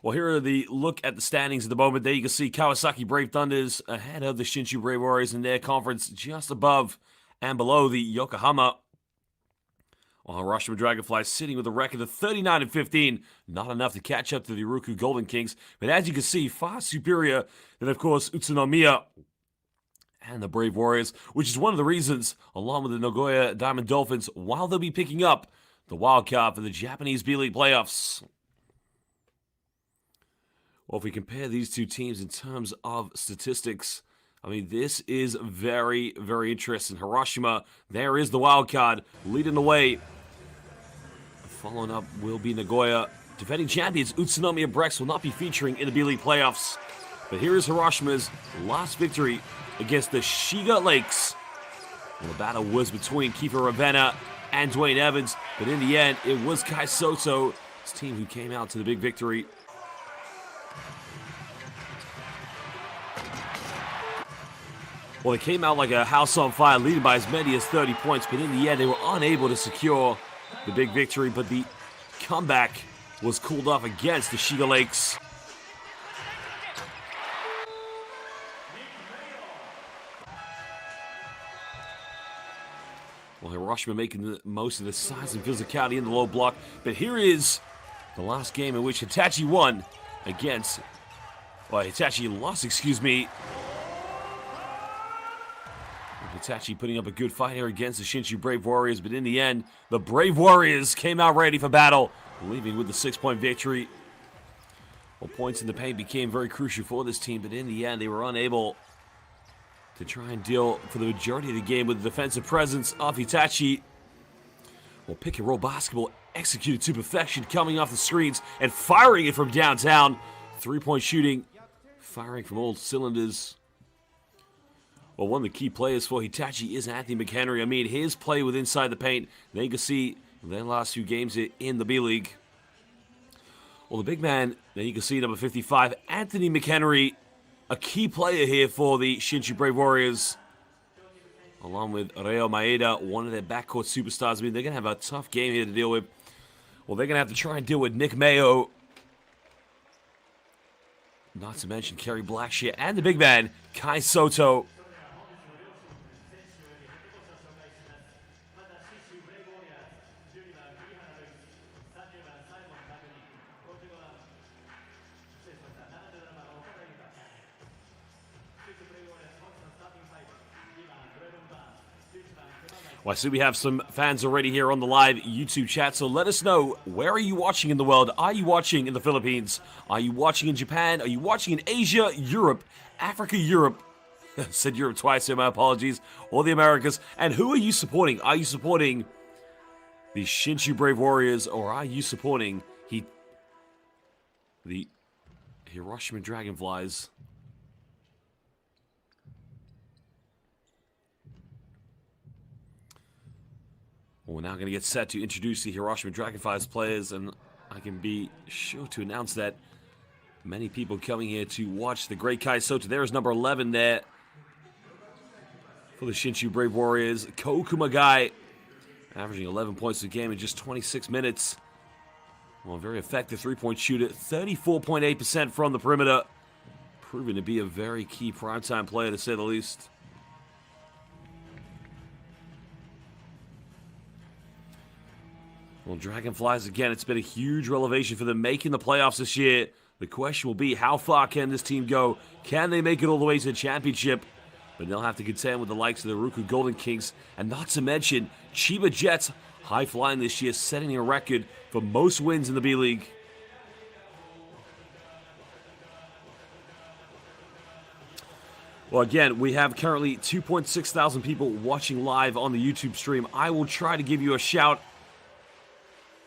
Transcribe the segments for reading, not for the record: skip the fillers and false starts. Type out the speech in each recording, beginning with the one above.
Well, here are the look at the standings at the moment. There you can see Kawasaki Brave Thunders ahead of the Shinshu Brave Warriors in their conference, just above and below the Yokohama. While Hiroshima Dragonflies sitting with a record of 39-15, not enough to catch up to the Ryukyu Golden Kings, but as you can see, far superior than, of course, Utsunomiya and the Brave Warriors, which is one of the reasons, along with the Nagoya Diamond Dolphins, while they'll be picking up the wild card for the Japanese B.LEAGUE playoffs. Well, if we compare these two teams in terms of statistics, I mean, this is very, very interesting. Hiroshima, there is the wild card, leading the way. Following up will be Nagoya. Defending champions Utsunomiya Brex will not be featuring in the B.LEAGUE playoffs. But here is Hiroshima's last victory against the Shiga Lakes. And the battle was between Kiefer Ravenna and Dwayne Evans, but in the end, it was Kai Soto, his team, who came out to the big victory. Well, they came out like a house on fire, leading by as many as 30 points, but in the end, they were unable to secure the big victory, but the comeback was cooled off against the Shiga Lakes. Well, Hiroshima making the most of the size and physicality in the low block, but here is the last game in which Hitachi won against, well, Hitachi lost, excuse me. Hitachi putting up a good fight here against the Shinshu Brave Warriors, but in the end, the Brave Warriors came out ready for battle, leaving with the 6-point victory. Well, points in the paint became very crucial for this team, but in the end, they were unable to try and deal for the majority of the game with the defensive presence of Hitachi. Well, pick-and-roll basketball executed to perfection, coming off the screens and firing it from downtown. 3-point shooting, firing from all cylinders. Well, one of the key players for Hitachi is Anthony McHenry. I mean, his play with inside the paint. There you can see their last few games in the B-League. Well, the big man, there you can see number 55, Anthony McHenry, a key player here for the Shinshu Brave Warriors. Along with Reo Maeda, one of their backcourt superstars. I mean, they're going to have a tough game here to deal with. Well, they're going to have to try and deal with Nick Mayo. Not to mention Kerry Blackshear and the big man, Kai Soto. Well, I see we have some fans already here on the live YouTube chat, so let us know, where are you watching in the world? Are you watching in the Philippines? Are you watching in Japan? Are you watching in Asia, Europe, Africa, Europe? Said Europe twice, so my apologies. Or the Americas. And who are you supporting? Are you supporting the Shinshu Brave Warriors, or are you supporting the Hiroshima Dragonflies? We're now going to get set to introduce the Hiroshima Dragonflies players, and I can be sure to announce that many people coming here to watch the great Kai Soto. There is number 11 there for the Shinshu Brave Warriors. Ko Kumagai, averaging 11 points a game in just 26 minutes. Well, very effective three-point shooter, 34.8% from the perimeter. Proven to be a very key primetime player, to say the least. Well, Dragonflies, again, it's been a huge revelation for them making the playoffs this year. The question will be, how far can this team go? Can they make it all the way to the championship? But they'll have to contend with the likes of the Ryukyu Golden Kings, and not to mention Chiba Jets, high-flying this year, setting a record for most wins in the B-League. Well, again, we have currently 2.6 thousand people watching live on the YouTube stream. I will try to give you a shout.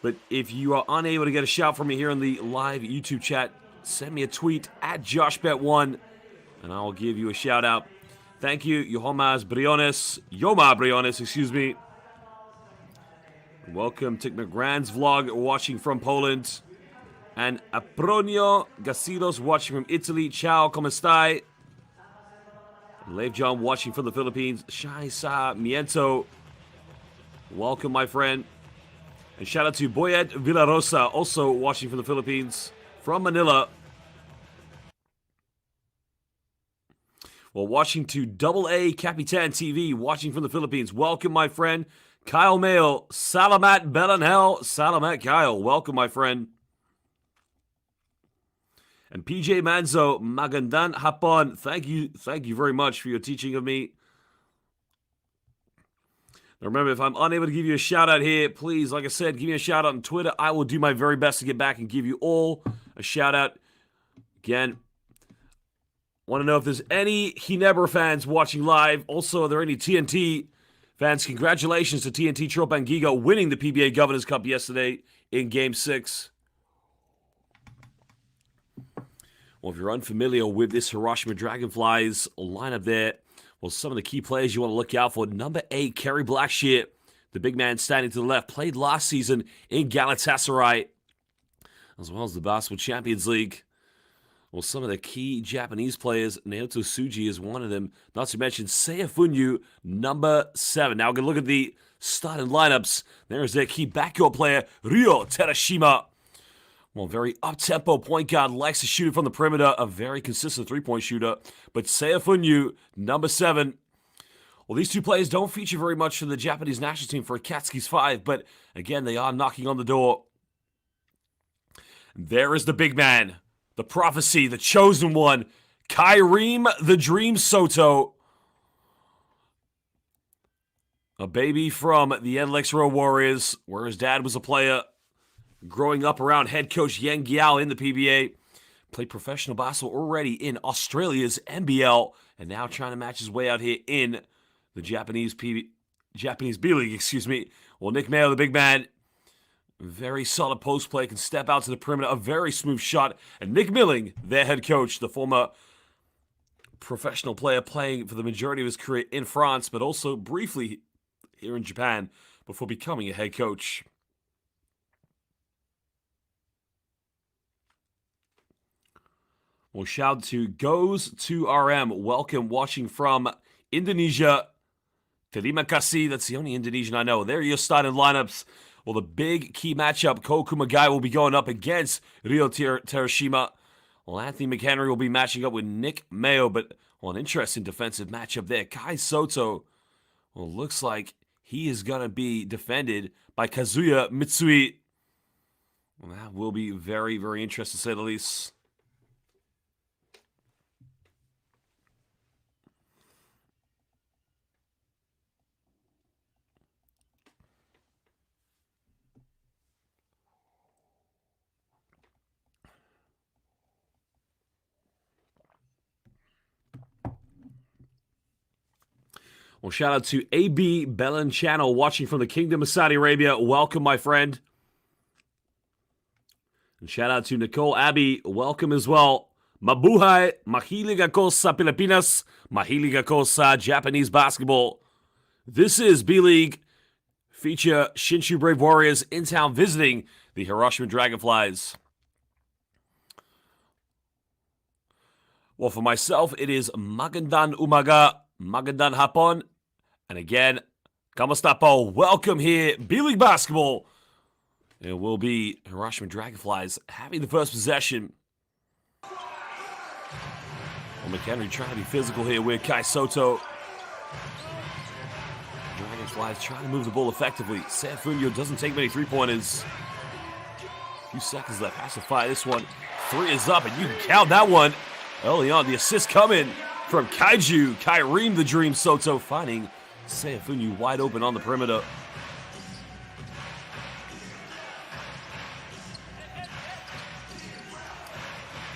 But if you are unable to get a shout from me here in the live YouTube chat, send me a tweet at JoshBet1, and I will give you a shout out. Thank you, Yoma Briones, excuse me. Welcome to McGrand's vlog, watching from Poland. And Apronio Gasidos, watching from Italy. Ciao, come stai? Lev John, watching from the Philippines. Shai Sa Miento. Welcome, my friend. And shout out to Boyet Villarosa, also watching from the Philippines. from Manila. Well, watching to AA Capitan TV, watching from the Philippines. Welcome, my friend. Kyle Mayo, Salamat Belanhel, Salamat Kyle. Welcome, my friend. And PJ Manzo, Magandang Hapon. Thank you very much for your teaching of me. Now remember, if I'm unable to give you a shout out here, please, like I said, give me a shout out on Twitter. I will do my very best to get back and give you all a shout out. Again, want to know if there's any Ginebra fans watching live. Also, are there any TNT fans? Congratulations to TNT Tropangigo winning the PBA Governors Cup yesterday in Game 6. Well, if you're unfamiliar with this Hiroshima Dragonflies lineup there, well, some of the key players you want to look out for. Number 8, Kerry Blackshear, the big man standing to the left, played last season in Galatasaray, as well as the Basketball Champions League. Well, some of the key Japanese players, Naoto Tsuji is one of them. Not to mention Seiya Funyu, number 7. Now we're going to look at the starting lineups. There's their key backcourt player, Ryo Terashima. Well, very up-tempo point guard, likes to shoot it from the perimeter, a very consistent three-point shooter. But Seiya Funyu, number 7. Well, these two players don't feature very much for the Japanese national team for Akatsuki's 5, but again, they are knocking on the door. There is the big man, the prophecy, the chosen one, Kareem the Dream Soto. A baby from the NLX Road Warriors, where his dad was a player. Growing up around head coach Yang Giao in the PBA. Played professional basketball already in Australia's NBL. And now trying to match his way out here in the Japanese B.LEAGUE, excuse me. Well, Nick Mayo, the big man, very solid post play, can step out to the perimeter, a very smooth shot. And Nick Milling, their head coach, the former professional player playing for the majority of his career in France, but also briefly here in Japan before becoming a head coach. Well, shout out to Goes to RM. Welcome, watching from Indonesia. Terima kasih. That's the only Indonesian I know. There are your starting lineups. Well, the big key matchup, Ko Kumagai will be going up against Ryo Terashima. Well, Anthony McHenry will be matching up with Nick Mayo, but an interesting defensive matchup there. Kai Soto, well, looks like he is going to be defended by Kazuya Mitsui. Well, that will be very, very interesting, to say the least. Well, shout out to AB Belen Channel, watching from the Kingdom of Saudi Arabia. Welcome, my friend. And shout out to Nicole Abbey. Welcome as well. Mabuhay, mahilig ako sa Pilipinas, mahilig ako sa Japanese basketball. This is B.LEAGUE. Feature Shinshu Brave Warriors in town visiting the Hiroshima Dragonflies. Well, for myself, it is Magandang Umaga, Magandang Hapon. And again, Kamusta po? Welcome here, B.LEAGUE Basketball. It will be Hiroshima Dragonflies having the first possession. Well, McHenry trying to be physical here with Kai Soto. Dragonflies trying to move the ball effectively. Seiya Funyu doesn't take many three-pointers. A few seconds left. Has to fire this one. 3 is up, and you can count that one. Early on, the assist coming from Kaiju. Kareem the Dream Soto finding Seiya Funyu wide open on the perimeter.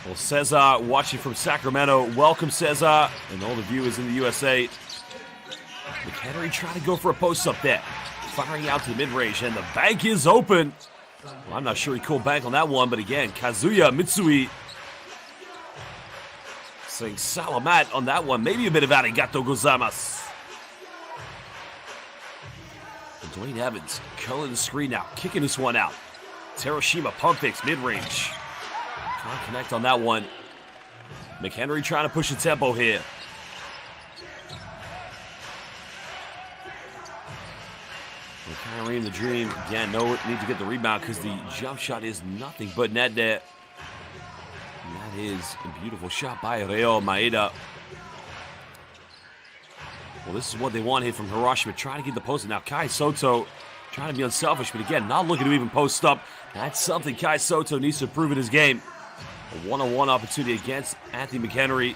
Well, Cesar watching from Sacramento. Welcome, Cesar, and all the viewers in the USA. McHenry trying to go for a post-up there. Firing out to the mid-range, and the bank is open. Well, I'm not sure he called bank on that one, but again, Kazuya Mitsui saying salamat on that one. Maybe a bit of arigato gozaimasu. And Dwayne Evans curling the screen now, kicking this one out. Hiroshima pump fakes mid-range. Can't connect on that one. McHenry trying to push the tempo here. Kareem the Dream, again, no need to get the rebound because the jump shot is nothing but net there. is a beautiful shot by Ryo Maeda. Well, this is what they want here from Hiroshima, trying to get the post. Now Kai Soto trying to be unselfish, but again, not looking to even post up. That's something Kai Soto needs to improve in his game. A one-on-one opportunity against Anthony McHenry.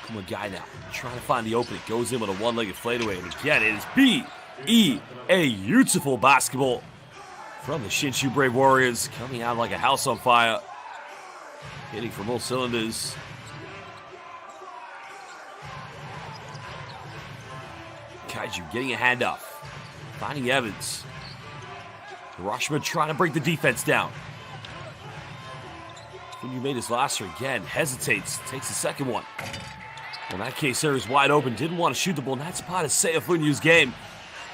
Come on, guy now. Trying to find the opening. Goes in with a one-legged fadeaway. And again, it is B.E.A. Beautiful basketball from the Shinshu Brave Warriors. Coming out like a house on fire. Hitting from all cylinders. Kaiju getting a handoff. Finding Evans. Hiroshima trying to break the defense down. Funyu made his last one again. Hesitates. Takes the second one. Well, in that case, there is wide open. Didn't want to shoot the ball. And that's part of Seiya Funyu's game.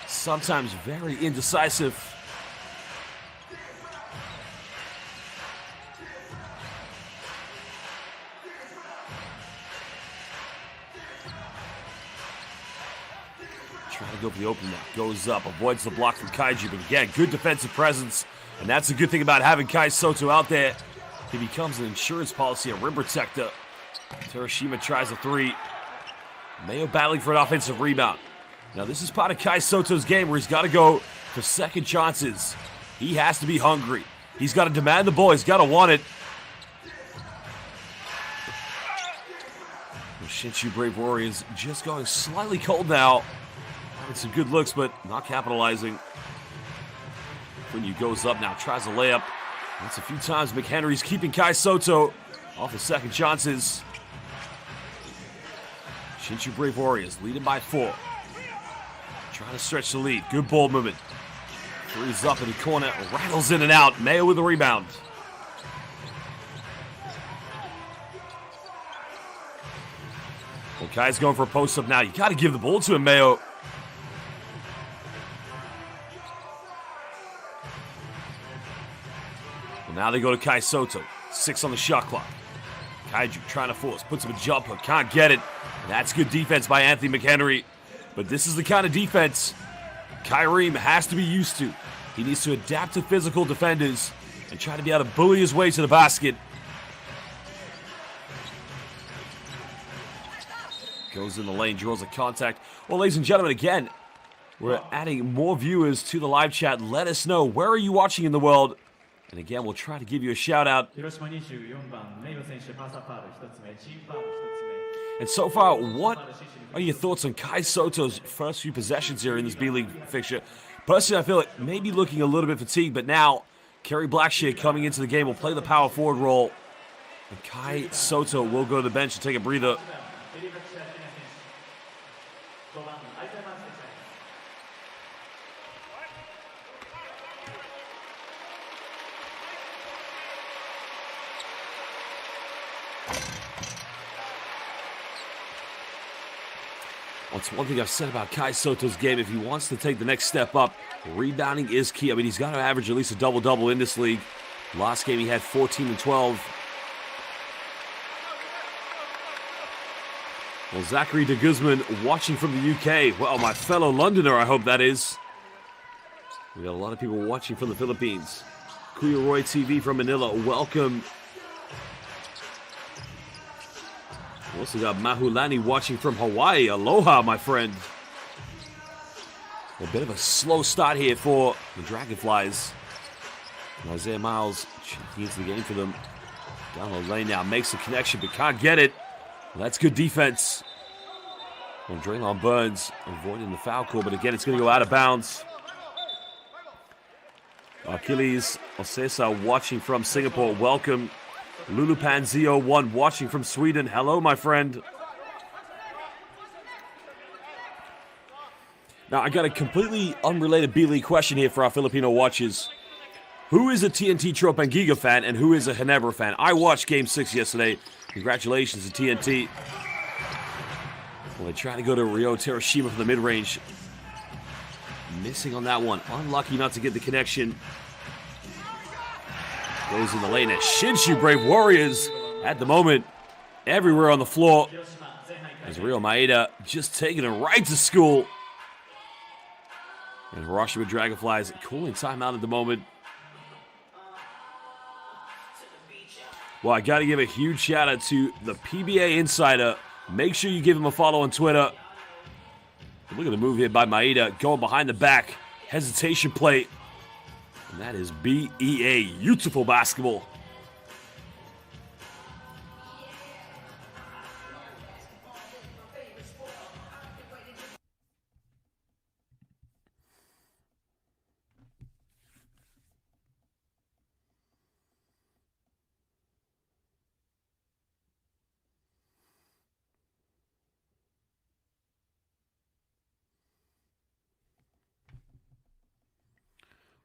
Sometimes very indecisive. Trying to go for the open now. Goes up. Avoids the block from Kaiju. But again, good defensive presence. And that's a good thing about having Kai Soto out there. He becomes an insurance policy, a rim protector. Hiroshima tries a three. Mayo battling for an offensive rebound. Now, this is part of Kai Soto's game where he's got to go for second chances. He has to be hungry. He's got to demand the ball. He's got to want it. The Shinshu Brave Warriors just going slightly cold now. Having some good looks, but not capitalizing. Funyu goes up now, tries a layup. That's a few times. McHenry's keeping Kai Soto off his second chances. Shinshu Brave Warriors leading by 4. Trying to stretch the lead. Good ball movement. Three's up in the corner. Rattles in and out. Mayo with the rebound. Well, Kai's going for a post-up now. You got to give the ball to him, Mayo. Well, now they go to Kai Soto. 6 on the shot clock. Kaiju trying to force. Puts him a jump hook. Can't get it. That's good defense by Anthony McHenry. But this is the kind of defense Kyreem has to be used to. He needs to adapt to physical defenders and try to be able to bully his way to the basket. Goes in the lane, draws a contact. Well, ladies and gentlemen, again, we're adding more viewers to the live chat. Let us know, where are you watching in the world? And again, we'll try to give you a shout out. And so far, what are your thoughts on Kai Soto's first few possessions here in this B-League fixture? Personally, I feel like maybe looking a little bit fatigued, but now Kerry Blackshear coming into the game will play the power forward role. And Kai Soto will go to the bench and take a breather. That's one thing I've said about Kai Soto's game. If he wants to take the next step up, rebounding is key. I mean, he's got to average at least a double-double in this league. Last game he had 14 and 12. Well, Zachary de Guzman watching from the UK. Well, my fellow Londoner, I hope that is. We got a lot of people watching from the Philippines. Kuya Roy TV from Manila, welcome. We also got Mahulani watching from Hawaii. Aloha, my friend. A bit of a slow start here for the Dragonflies. And Isaiah Miles checking into the game for them. Down the lane now, makes the connection, but can't get it. Well, that's good defense. Well, Draylon Burns avoiding the foul call, but again, it's going to go out of bounds. Achilles Ocesa watching from Singapore. Welcome. Lulupan Z01 watching from Sweden. Hello, my friend. Now, I got a completely unrelated B-League question here for our Filipino watchers. Who is a TNT Tropangiga fan and who is a Ginebra fan? I watched Game 6 yesterday. Congratulations to TNT. Well, they try to go to Ryo Hiroshima for the mid-range. Missing on that one. Unlucky not to get the connection. Goes in the lane at Shinshu Brave Warriors at the moment. Everywhere on the floor. As Ryo Maeda just taking it right to school. And Hiroshima Dragonflies calling timeout at the moment. Well, I got to give a huge shout out to the PBA Insider. Make sure you give him a follow on Twitter. Look at the move here by Maeda, going behind the back. Hesitation play. And that is BEA. Beautiful basketball.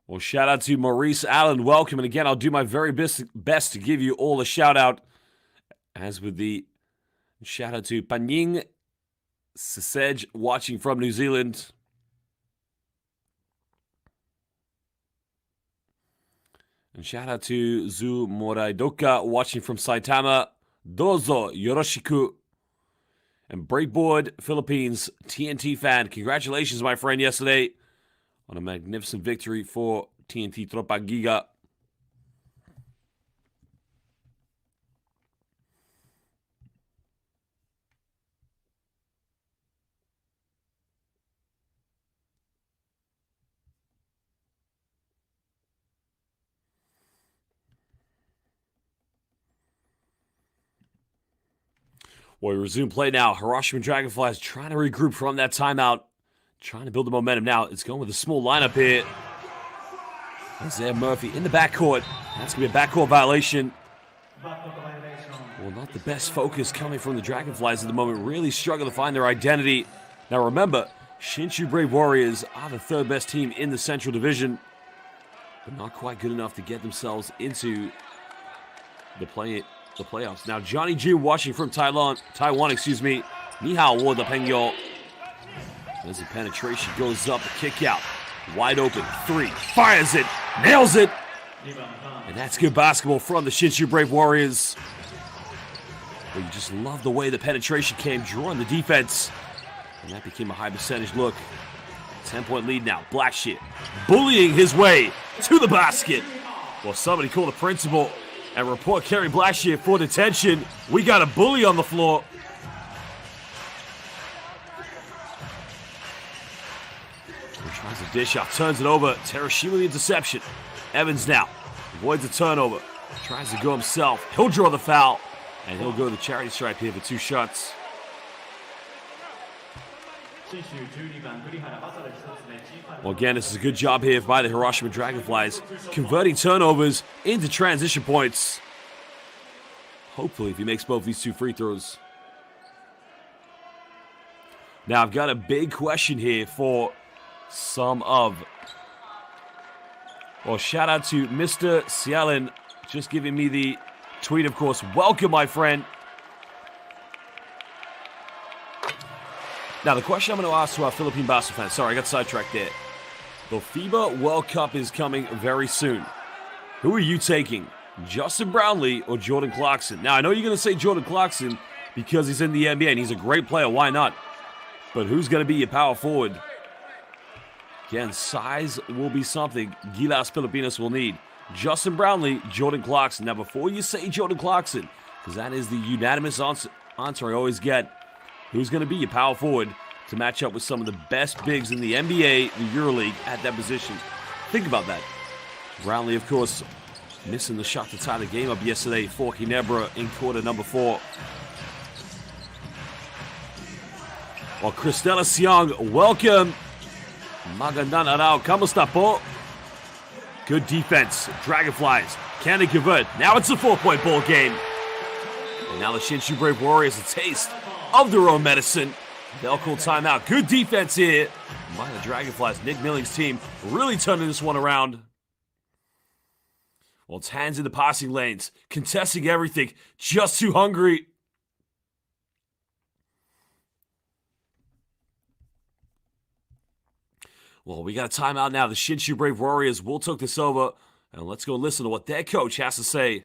Well, shout out to Maurice Allen. Welcome. And again, I'll do my very best to give you all a shout out. As with the shout out to Panying Sisej watching from New Zealand. And shout out to Zu Moraidoka watching from Saitama. Dozo Yoroshiku. And Breakboard Philippines TNT fan. Congratulations, my friend, yesterday on a magnificent victory for TNT Tropa Giga. Well, we resume play now. Hiroshima Dragonflies trying to regroup from that timeout. Trying to build the momentum now. It's going with a small lineup here. Isaiah Murphy in the backcourt. That's going to be a backcourt violation. Well, not the best focus coming from the Dragonflies at the moment. Really struggle to find their identity. Now remember, Shinshu Brave Warriors are the third best team in the Central Division. But not quite good enough to get themselves into the playoffs. Now Johnny G watching from Taiwan, Ni hao wo de pengyo. As the penetration goes up, the kick out. Wide open, three, fires it, nails it. And that's good basketball from the Shinshu Brave Warriors. But you just love the way the penetration came, drawing the defense. And that became a high percentage look. 10-point lead now, Blackshear bullying his way to the basket. Well, somebody call the principal and report Kerry Blackshear for detention. We got a bully on the floor. Tries to dish out, turns it over. Hiroshima the interception. Evans now avoids the turnover. Tries to go himself. He'll draw the foul. And he'll go to the charity stripe here for 2 shots. Well, again, this is a good job here by the Hiroshima Dragonflies. Converting turnovers into transition points. Hopefully, if he makes both these 2 free throws. Now, I've got a big question here for some of... Well, shout out to Mr. Cialin, just giving me the tweet, of course. Welcome, my friend. Now, the question I'm going to ask to our Philippine basketball fans. Sorry, I got sidetracked there. The FIBA World Cup is coming very soon. Who are you taking? Justin Brownlee or Jordan Clarkson? Now, I know you're going to say Jordan Clarkson because he's in the NBA and he's a great player. Why not? But who's going to be your power forward? Again, size will be something Gilas Filipinas will need. Justin Brownlee, Jordan Clarkson. Now, before you say Jordan Clarkson, because that is the unanimous answer I always get, who's going to be your power forward to match up with some of the best bigs in the NBA, the EuroLeague, at that position? Think about that. Brownlee, of course, missing the shot to tie the game up yesterday for Ginebra in quarter number 4. Well, Cristela Siong, welcome. Magandang araw, kamusta po? Good defense. Dragonflies, can they convert? Now it's a 4-point ball game. And now the Shinshu Brave Warriors a taste of their own medicine. They'll call timeout. Good defense here by the Dragonflies. Nick Milling's team really turning this one around. Well, it's hands in the passing lanes, contesting everything, just too hungry. Well, we got a timeout now. The Shinshu Brave Warriors will take this over. And let's go listen to what their coach has to say.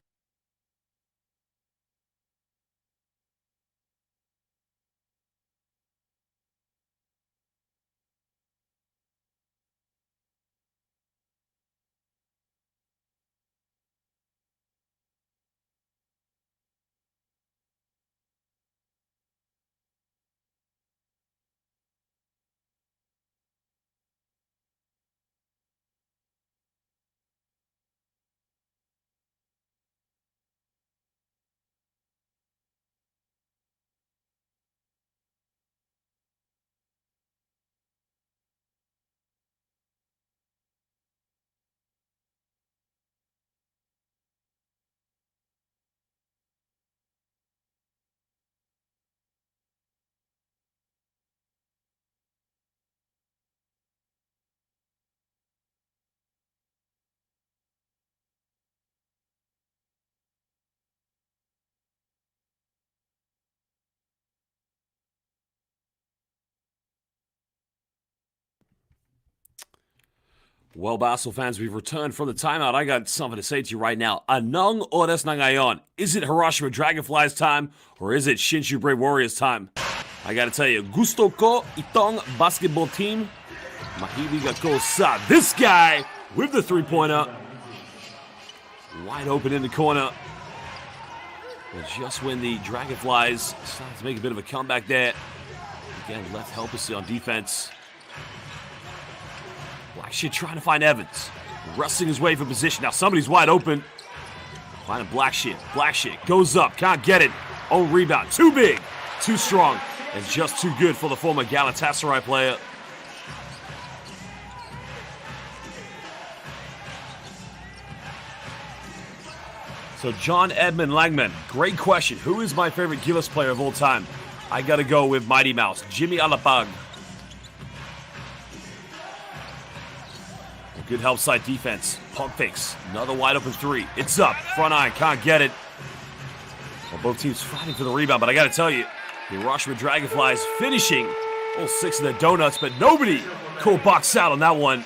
Well, Basel fans, we've returned from the timeout. I got something to say to you right now. Anong oras na ngayon? Is it Hiroshima Dragonflies time or is it Shinshu Brave Warriors time? I gotta tell you, gusto ko itong basketball team. Mahilig ako sa this guy with the three-pointer. Wide open in the corner. And just when the Dragonflies decided to make a bit of a comeback there. Again, left helplessly on defense. Blackshit trying to find Evans. Wrestling his way for position. Now somebody's wide open. Finding Blackshit. Blackshit goes up. Can't get it. Oh, rebound. Too big. Too strong. And just too good for the former Galatasaray player. So John Edmund Langman. Great question. Who is my favorite Gilas player of all time? I gotta go with Mighty Mouse. Jimmy Alapag. Good help side defense. Pump fakes. Another wide open three. It's up. Front iron. Can't get it. Well, both teams fighting for the rebound, but I got to tell you, the Hiroshima Dragonflies finishing all 6 of their donuts, but nobody called box out on that one.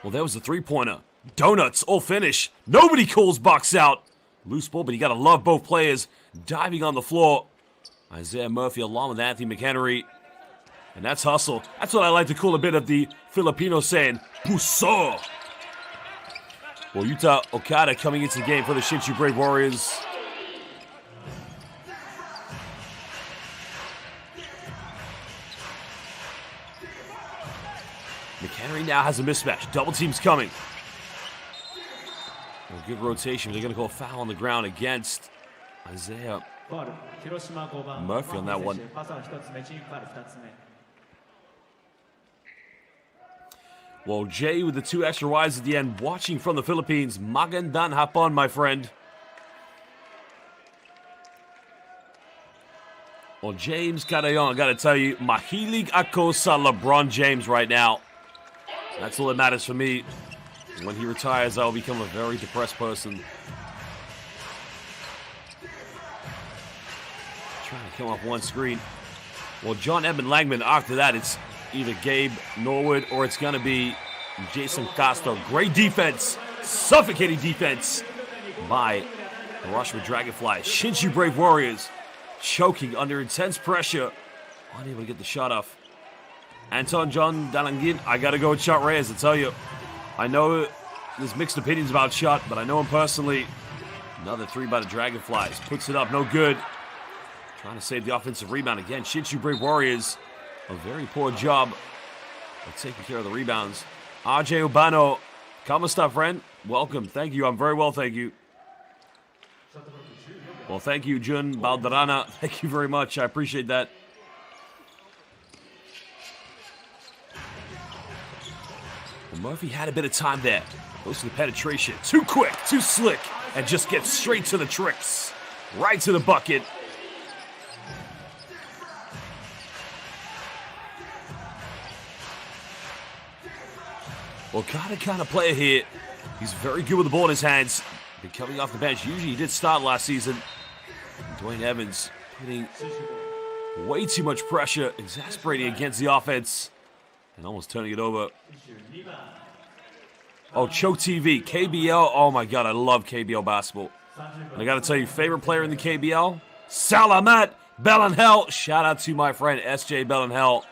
Well, there was a three-pointer. Donuts all finish. Nobody calls box out. Loose ball, but you got to love both players diving on the floor. Isaiah Murphy along with Anthony McHenry. And that's hustle. That's what I like to call a bit of the Filipino saying, puso. Well, Yuta Okada coming into the game for the Shinshu Brave Warriors. McHenry now has a mismatch. Double team's coming. Well, good rotation. They're going to call a foul on the ground against Isaiah Murphy on that one. Well, Jay with the 2 extra wides at the end, watching from the Philippines. Magandang hapon, my friend. Well, James Cadayon, I gotta tell you, mahilig ako sa LeBron James right now. That's all that matters for me. When he retires, I'll become a very depressed person. Trying to come off one screen. Well, John Edmund Langman, after that, it's either Gabe Norwood or it's going to be Jason Castro. Great defense. Suffocating defense by the Hiroshima Dragonflies. Shinshu Brave Warriors choking under intense pressure. Unable to get the shot off. Anton John Dalangin, I got to go with Shot Reyes, I tell you. I know there's mixed opinions about Shot, but I know him personally. Another 3 by the Dragonflies. Puts it up, no good. Trying to save the offensive rebound again. Shinshu Brave Warriors, a very poor job of taking care of the rebounds. RJ Urbano, ¿cómo está, friend? Welcome. Thank you. I'm very well, thank you. Well, thank you, Jun Balderrana. Thank you very much. I appreciate that. Well, Murphy had a bit of time there. Goes to the penetration. Too quick, too slick, and just gets straight to the tricks. Right to the bucket. Well, kind of player here. He's very good with the ball in his hands. Been coming off the bench. Usually he did start last season. Dwayne Evans putting way too much pressure, exasperating against the offense, and almost turning it over. Oh, Choke TV, KBL. Oh my God, I love KBL basketball. And I got to tell you, favorite player in the KBL? Salamat Belenhel. Shout out to my friend SJ Belenhel.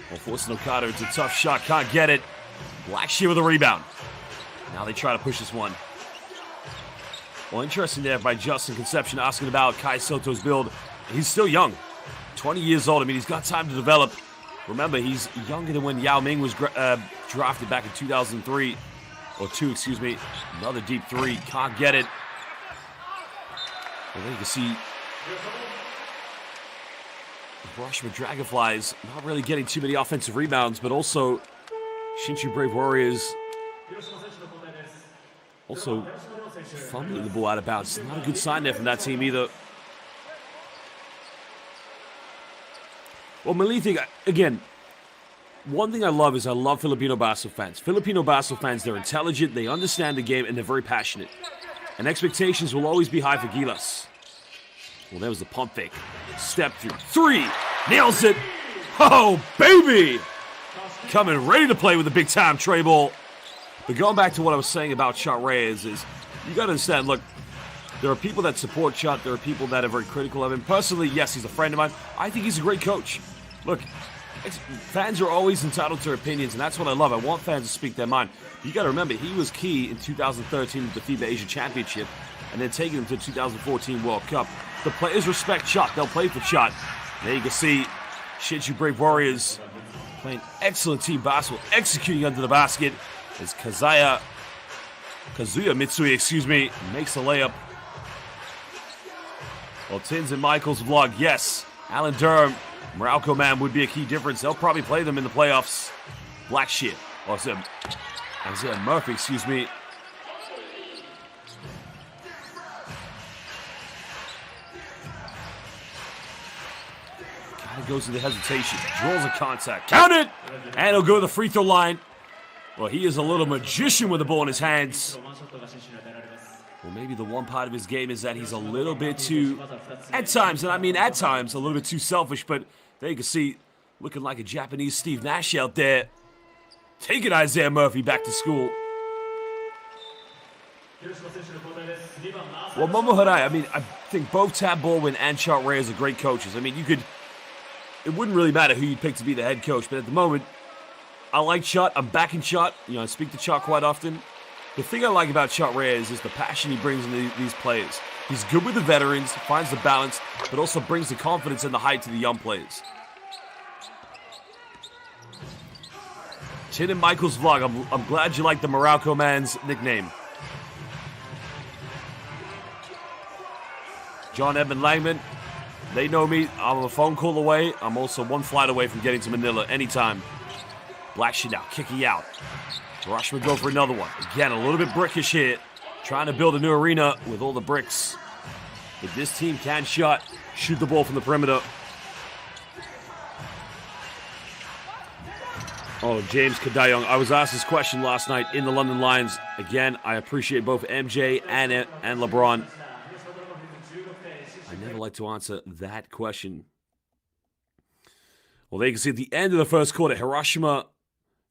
Well, forcing Okada, it's a tough shot, can't get it. Blackshit with a rebound. Now they try to push this one. Well, interesting there by Justin Conception asking about Kai Soto's build. He's still young, 20 years old. I mean, he's got time to develop. Remember, he's younger than when Yao Ming was drafted back in 2003. Or 2, excuse me. Another deep 3, can't get it. Well, there you can see Hiroshima Dragonflies not really getting too many offensive rebounds, but also Shinshu Brave Warriors also fumbling the ball out of bounds. Not a good sign there from that team either. Well, Malithi, again, one thing I love is I love Filipino basketball fans. Filipino basketball fans, they're intelligent, they understand the game, and they're very passionate. And expectations will always be high for Gilas. Well, there was the pump fake. Step through. 3. Nails it. Oh, baby! Coming ready to play with the big-time tray ball. But going back to what I was saying about Shot Reyes is, you got to understand, look, there are people that support Shot. There are people that are very critical of him. Personally, yes, he's a friend of mine. I think he's a great coach. Look, fans are always entitled to their opinions, and that's what I love. I want fans to speak their mind. You got to remember, he was key in 2013 with the FIBA Asia Championship, and then taking him to the 2014 World Cup. The players respect Shot. They'll play for Shot. There you can see Shinshu Brave Warriors playing excellent team basketball, executing under the basket as Kazuya Mitsui, makes a layup. Well, Tins and Michael's vlog, yes, Alan Durham, Morocco man would be a key difference. They'll probably play them in the playoffs. Black shit. Or Isaiah Murphy, Kind of goes into hesitation. Draws a contact. Count it! And he'll go to the free throw line. Well, he is a little magician with the ball in his hands. Well, maybe the one part of his game is that he's a little bit too, at times, and I mean at times, a little bit too selfish, but there you can see, looking like a Japanese Steve Nash out there, taking Isaiah Murphy back to school. Well, Momo Harai, I mean, I think both Tab Baldwin and Shot Reyes are great coaches. I mean, it wouldn't really matter who you'd pick to be the head coach, but at the moment, I like Shot, I'm backing Shot, I speak to Shot quite often. The thing I like about Shot Reyes is the passion he brings into these players. He's good with the veterans, finds the balance, but also brings the confidence and the height to the young players. Chin and Michael's vlog, I'm glad you like the Morocco man's nickname. John Edmund Langman, they know me. I'm a phone call away. I'm also one flight away from getting to Manila anytime. Black shit out, kicking out. Hiroshima go for another one. Again, a little bit brickish here. Trying to build a new arena with all the bricks. But this team can shoot the ball from the perimeter. Oh, James Kadayong. I was asked this question last night in the London Lions. Again, I appreciate both MJ and LeBron. I never like to answer that question. Well, there you can see at the end of the first quarter, Hiroshima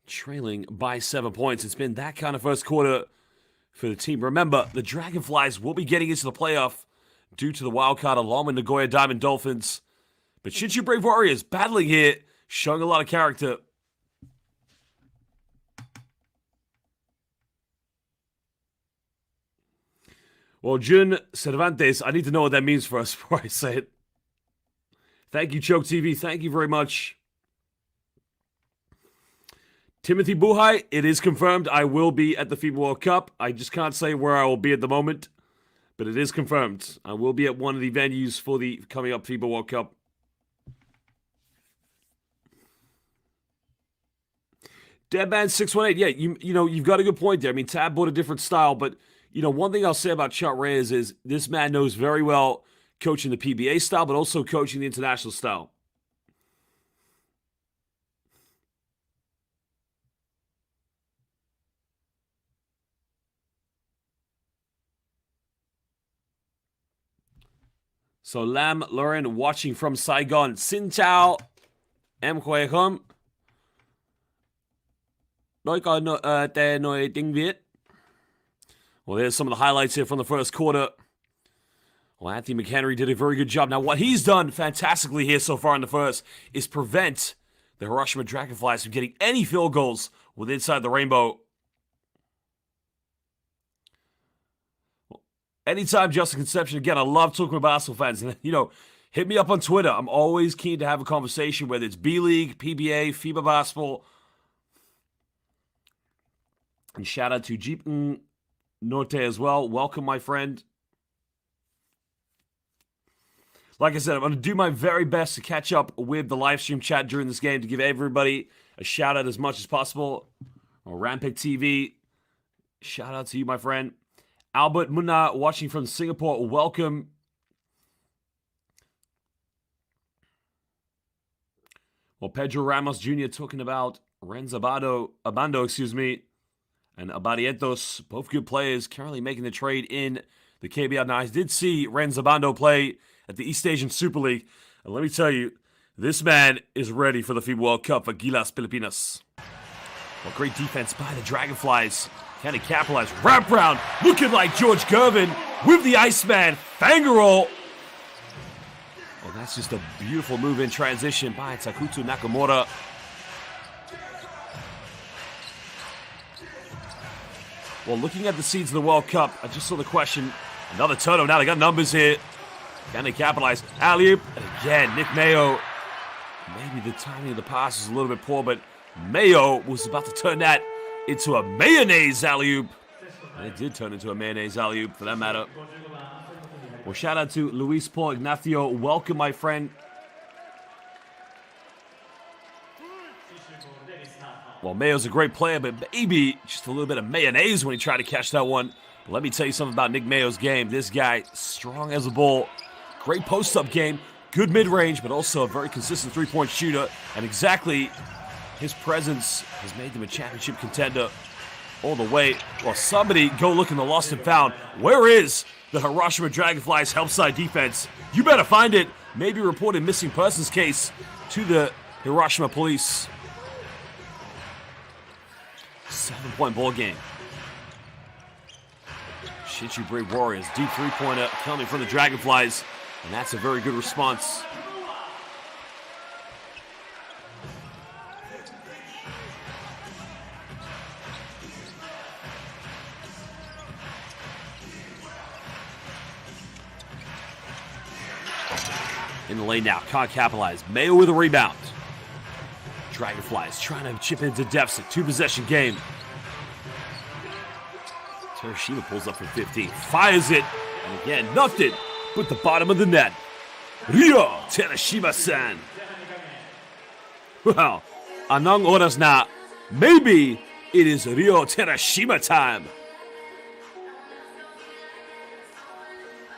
trailing by 7 points. It's been that kind of first quarter for the team. Remember, the Dragonflies will be getting into the playoff due to the wild card along with Nagoya Diamond Dolphins. But Shinshu Brave Warriors battling here, showing a lot of character. Well, Jun Cervantes, I need to know what that means for us before I say it. Thank you, Choke TV. Thank you very much. Timothy Buhai, it is confirmed I will be at the FIBA World Cup. I just can't say where I will be at the moment, but it is confirmed. I will be at one of the venues for the coming up FIBA World Cup. Deadman618, yeah, you've got a good point there. I mean, Tab bought a different style, but one thing I'll say about Shot Reyes is this man knows very well coaching the PBA style, but also coaching the international style. So Lam Lauren watching from Saigon. Xin chào. Em khỏe không? Nói coi tè nói tiếng Việt. Well, there's some of the highlights here from the first quarter. Well, Anthony McHenry did a very good job. Now, what he's done fantastically here so far in the first is prevent the Hiroshima Dragonflies from getting any field goals with inside the rainbow. Anytime Justin Conception, again, I love talking with basketball fans. And, hit me up on Twitter. I'm always keen to have a conversation, whether it's B.LEAGUE, PBA, FIBA basketball. And shout out to Jeep Norte as well. Welcome, my friend. Like I said, I'm going to do my very best to catch up with the live stream chat during this game to give everybody a shout out as much as possible. Rampik TV, shout out to you, my friend. Albert Munna watching from Singapore, welcome. Well, Pedro Ramos Jr. talking about Renz Abando, excuse me, and Abadientos, both good players, currently making the trade in the KBL. Now, I did see Renz Abando play at the East Asian Super League, and let me tell you, this man is ready for the FIBA World Cup for Gilas Pilipinas. Well, great defense by the Dragonflies. Can he capitalize? Wrap round, looking like George Gervin with the Iceman. Finger roll. Well, that's just a beautiful move in transition by Takuto Nakamura. Well, looking at the seeds of the World Cup, I just saw the question. Another turnover. Now they got numbers here. Can they capitalize? Alley-oop. And again, Nick Mayo. Maybe the timing of the pass was a little bit poor, but Mayo was about to turn that into a mayonnaise alley-oop. And it did turn into a mayonnaise alley-oop, for that matter. Well, shout out to Luis Paul Ignacio. Welcome, my friend. Well, Mayo's a great player, but maybe just a little bit of mayonnaise when he tried to catch that one. But let me tell you something about Nick Mayo's game. This guy, strong as a bull. Great post-up game. Good mid-range, but also a very consistent three-point shooter. And exactly his presence has made them a championship contender all the way. Well, somebody go look in the lost and found. Where is the Hiroshima Dragonflies help side defense? You better find it. Maybe report a missing persons case to the Hiroshima police. 7-point ball game. Shinshu Brave Warriors, deep three-pointer coming from the Dragonflies. And that's a very good response. In the lane now, can't capitalize. Mayo with a rebound. Dragonflies trying to chip into deficit. Two-possession game. Hiroshima pulls up from 15. Fires it. And again, nothing but the bottom of the net. Ryo Terashima-san. Well, anong oras na. Maybe it is Ryo Terashima time.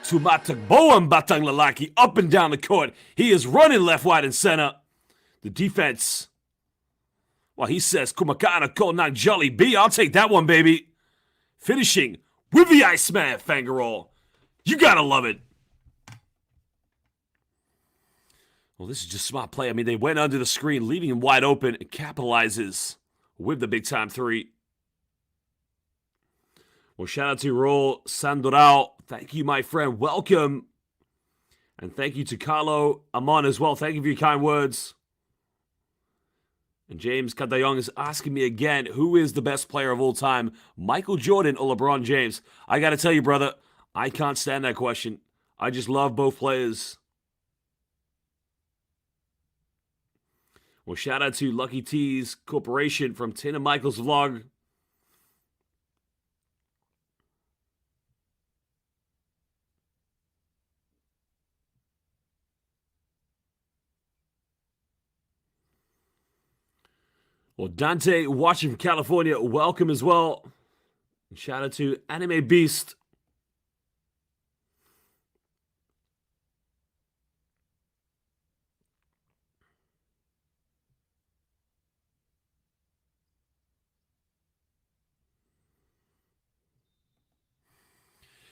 Tumatagbo ang batang lalaki up and down the court. He is running left, right, and center. The defense. Well, he says, Kumakana ko ng Jolly B. I'll take that one, baby. Finishing with the Iceman finger roll. You gotta love it. Well, this is just smart play. I mean, they went under the screen, leaving him wide open. It capitalizes with the big-time three. Well, shout out to Raul Sandoral. Thank you, my friend. Welcome. And thank you to Carlo Amon as well. Thank you for your kind words. And James Kadayong is asking me again, who is the best player of all time, Michael Jordan or LeBron James? I got to tell you, brother, I can't stand that question. I just love both players. Well, shout out to Lucky Tees Corporation from Tin and Michael's vlog. Well, Dante watching from California, welcome as well. And shout out to Anime Beast.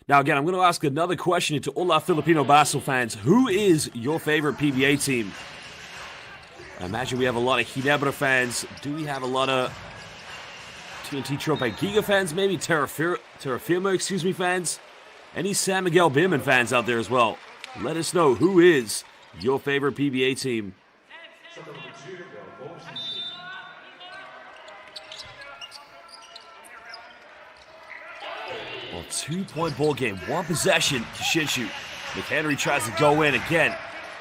Now, again, I'm going to ask another question to all our Filipino basketball fans. Who is your favorite PBA team? I imagine we have a lot of Ginebra fans. Do we have a lot of TNT Trope Giga fans? Maybe Terra Firma, fans? Any San Miguel Beerman fans out there as well? Let us know who is your favorite PBA team. Well, 2-point ball game, one possession to Shinshu. McHenry tries to go in again.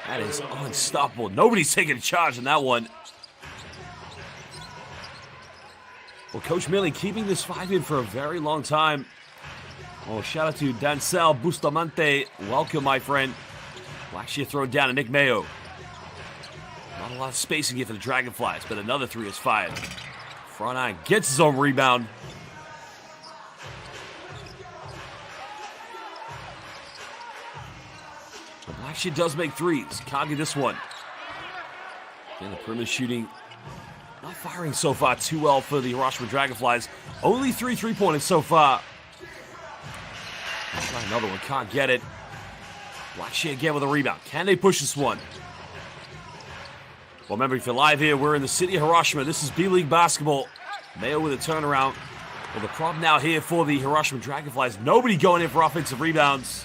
That is unstoppable. Nobody's taking a charge on that one. Well, Coach Millie keeping this fight in for a very long time. Well, shout out to Dancel Bustamante. Welcome, my friend. Well, actually thrown down to Nick Mayo. Not a lot of spacing here for the Dragonflies, but another three is fired. Front nine gets his own rebound. She does make threes. Can't get this one. And the perimeter shooting Not firing so far too well for the Hiroshima Dragonflies. Only 3 3-pointers so far. Try another one, can't get it. Blackshear again with a rebound. Can they push this one? Well, remember, if you're live here, we're in the city of Hiroshima. This is B.LEAGUE basketball. Mayo with a turnaround. Well, the problem now here for the Hiroshima Dragonflies, nobody going in for offensive rebounds.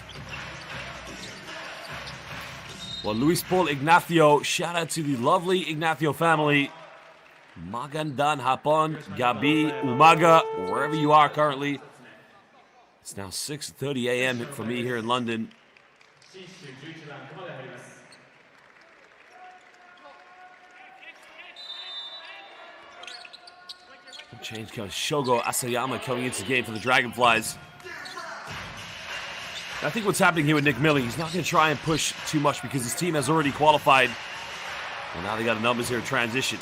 Well, Luis Paul Ignacio, shout out to the lovely Ignacio family. Magandang hapon, gabi, umaga, wherever you are currently. It's now 6:30 a.m. for me here in London. Change comes Shogo Asayama coming into the game for the Dragonflies. I think what's happening here with Nick Millie, he's not going to try and push too much because his team has already qualified. Well, now they got the numbers here in transition.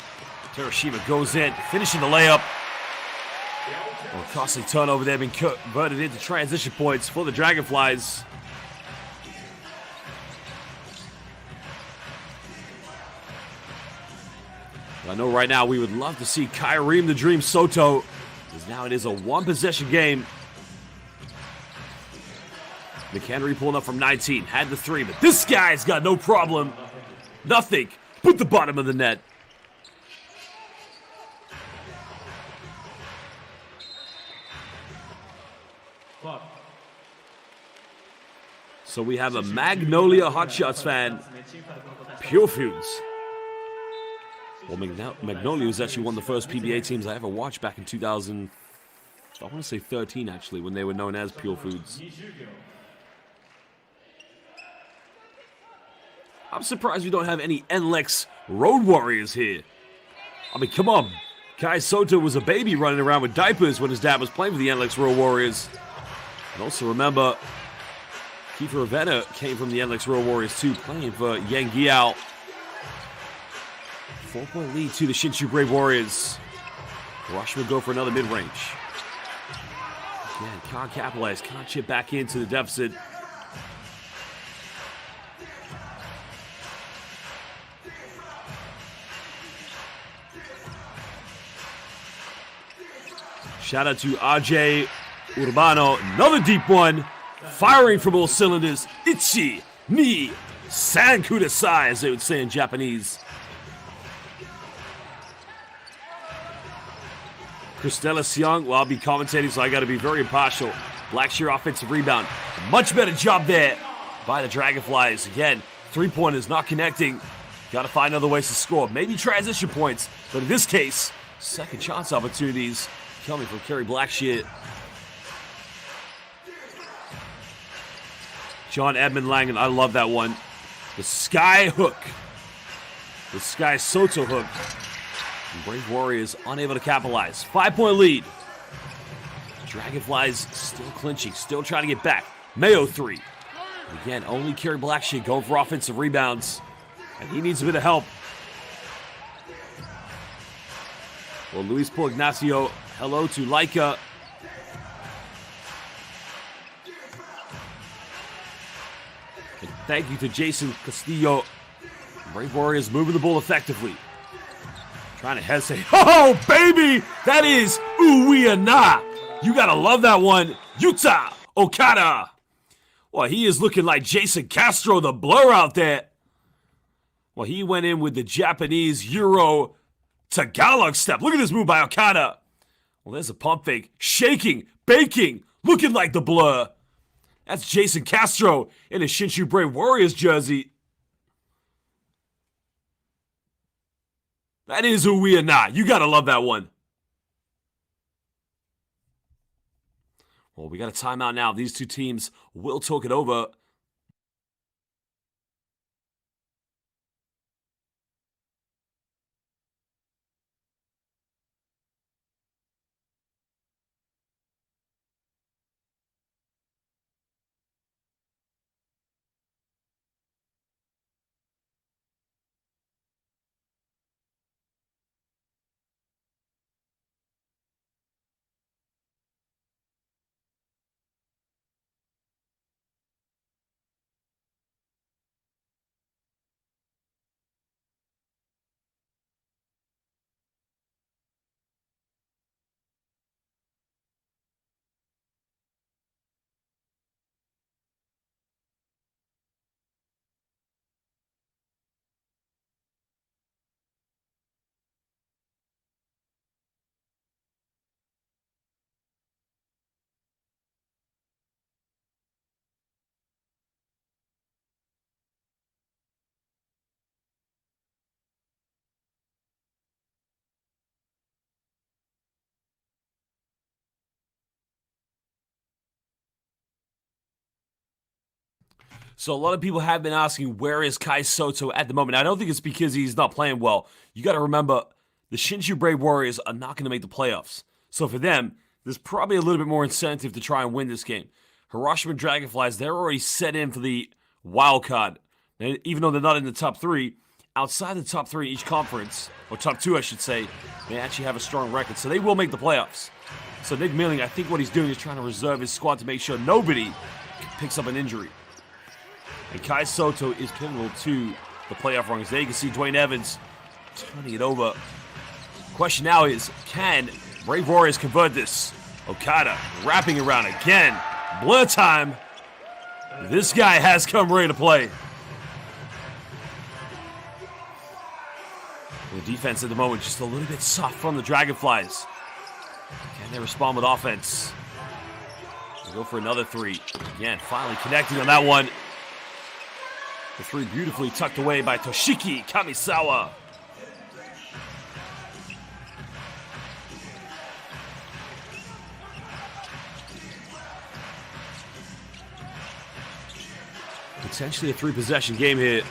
HIROSHIMA goes in, finishing the layup. Well, costly turnover there, being converted into transition points for the Dragonflies. I know right now we would love to see Kareem the Dream Soto, because now it is a one-possession game. McHenry pulling up from 19, had the three, but this guy's got no problem. Nothing but the bottom of the net. So we have a Magnolia Hot Shots fan, Pure Foods. Well, Magnolia was actually one of the first PBA teams I ever watched back in 2000, I want to say 13 actually, when they were known as Pure Foods. I'm surprised we don't have any NLEX Road Warriors here. I mean, come on. Kai Soto was a baby running around with diapers when his dad was playing for the NLEX Road Warriors. And also remember, Kiefer Ravenna came from the NLEX Road Warriors too, playing for Yangiao. 4-point lead to the Shinshu Brave Warriors. Hiroshima go for another mid-range. Again, can't capitalize, can't chip back into the deficit. Shout out to RJ Urbano, another deep one. Firing from all cylinders. Ichi ni san kudasai, as they would say in Japanese. Christella Siong, well, I'll be commentating, so I got to be very impartial. Blackshear offensive rebound. Much better job there by the Dragonflies. Again, three-pointers not connecting. Got to find other ways to score. Maybe transition points, but in this case, second chance opportunities coming from Kerry Blackshear. John Edmund Langen, I love that one. The sky hook. The sky Soto hook. Brave Warriors unable to capitalize. 5-point lead. Dragonflies still clinching, still trying to get back. Mayo 3. Again, only Kerry Blackshear going for offensive rebounds. And he needs a bit of help. Well, Luis Paul Ignacio, hello to Laika. And thank you to Jason Castillo. Brave Warriors moving the ball effectively. Trying to hesitate. Oh, baby! That is Uwiana. You gotta love that one. Yuta Okada. Well, he is looking like Jason Castro, the blur out there. Well, he went in with the Japanese Euro Tagalog step. Look at this move by Okada. Well, there's a pump fake. Shaking, baking, looking like the blur. That's Jason Castro in a Shinshu Brave Warriors jersey. That is who we are not. You gotta love that one. Well, we got a timeout now. These two teams will talk it over. So a lot of people have been asking, where is Kai Soto at the moment? I don't think it's because he's not playing well. You got to remember, the Shinshu Brave Warriors are not going to make the playoffs. So for them, there's probably a little bit more incentive to try and win this game. Hiroshima Dragonflies, they're already set in for the wild card. And even though they're not in the top 3, outside the top 3 in each conference, or top 2 I should say, they actually have a strong record. So they will make the playoffs. So Nick Milling, I think what he's doing is trying to reserve his squad to make sure nobody picks up an injury. And Kai Soto is pivotal to the playoff runs. There you can see Dwayne Evans turning it over. Question now is, can Brave Warriors convert this? Okada wrapping around again. Blur time. This guy has come ready to play. The defense at the moment just a little bit soft from the Dragonflies. Can they respond with offense? We'll go for another 3. Again, finally connecting on that one. The 3 beautifully tucked away by Toshiki Kamisawa. Potentially a 3-possession game here.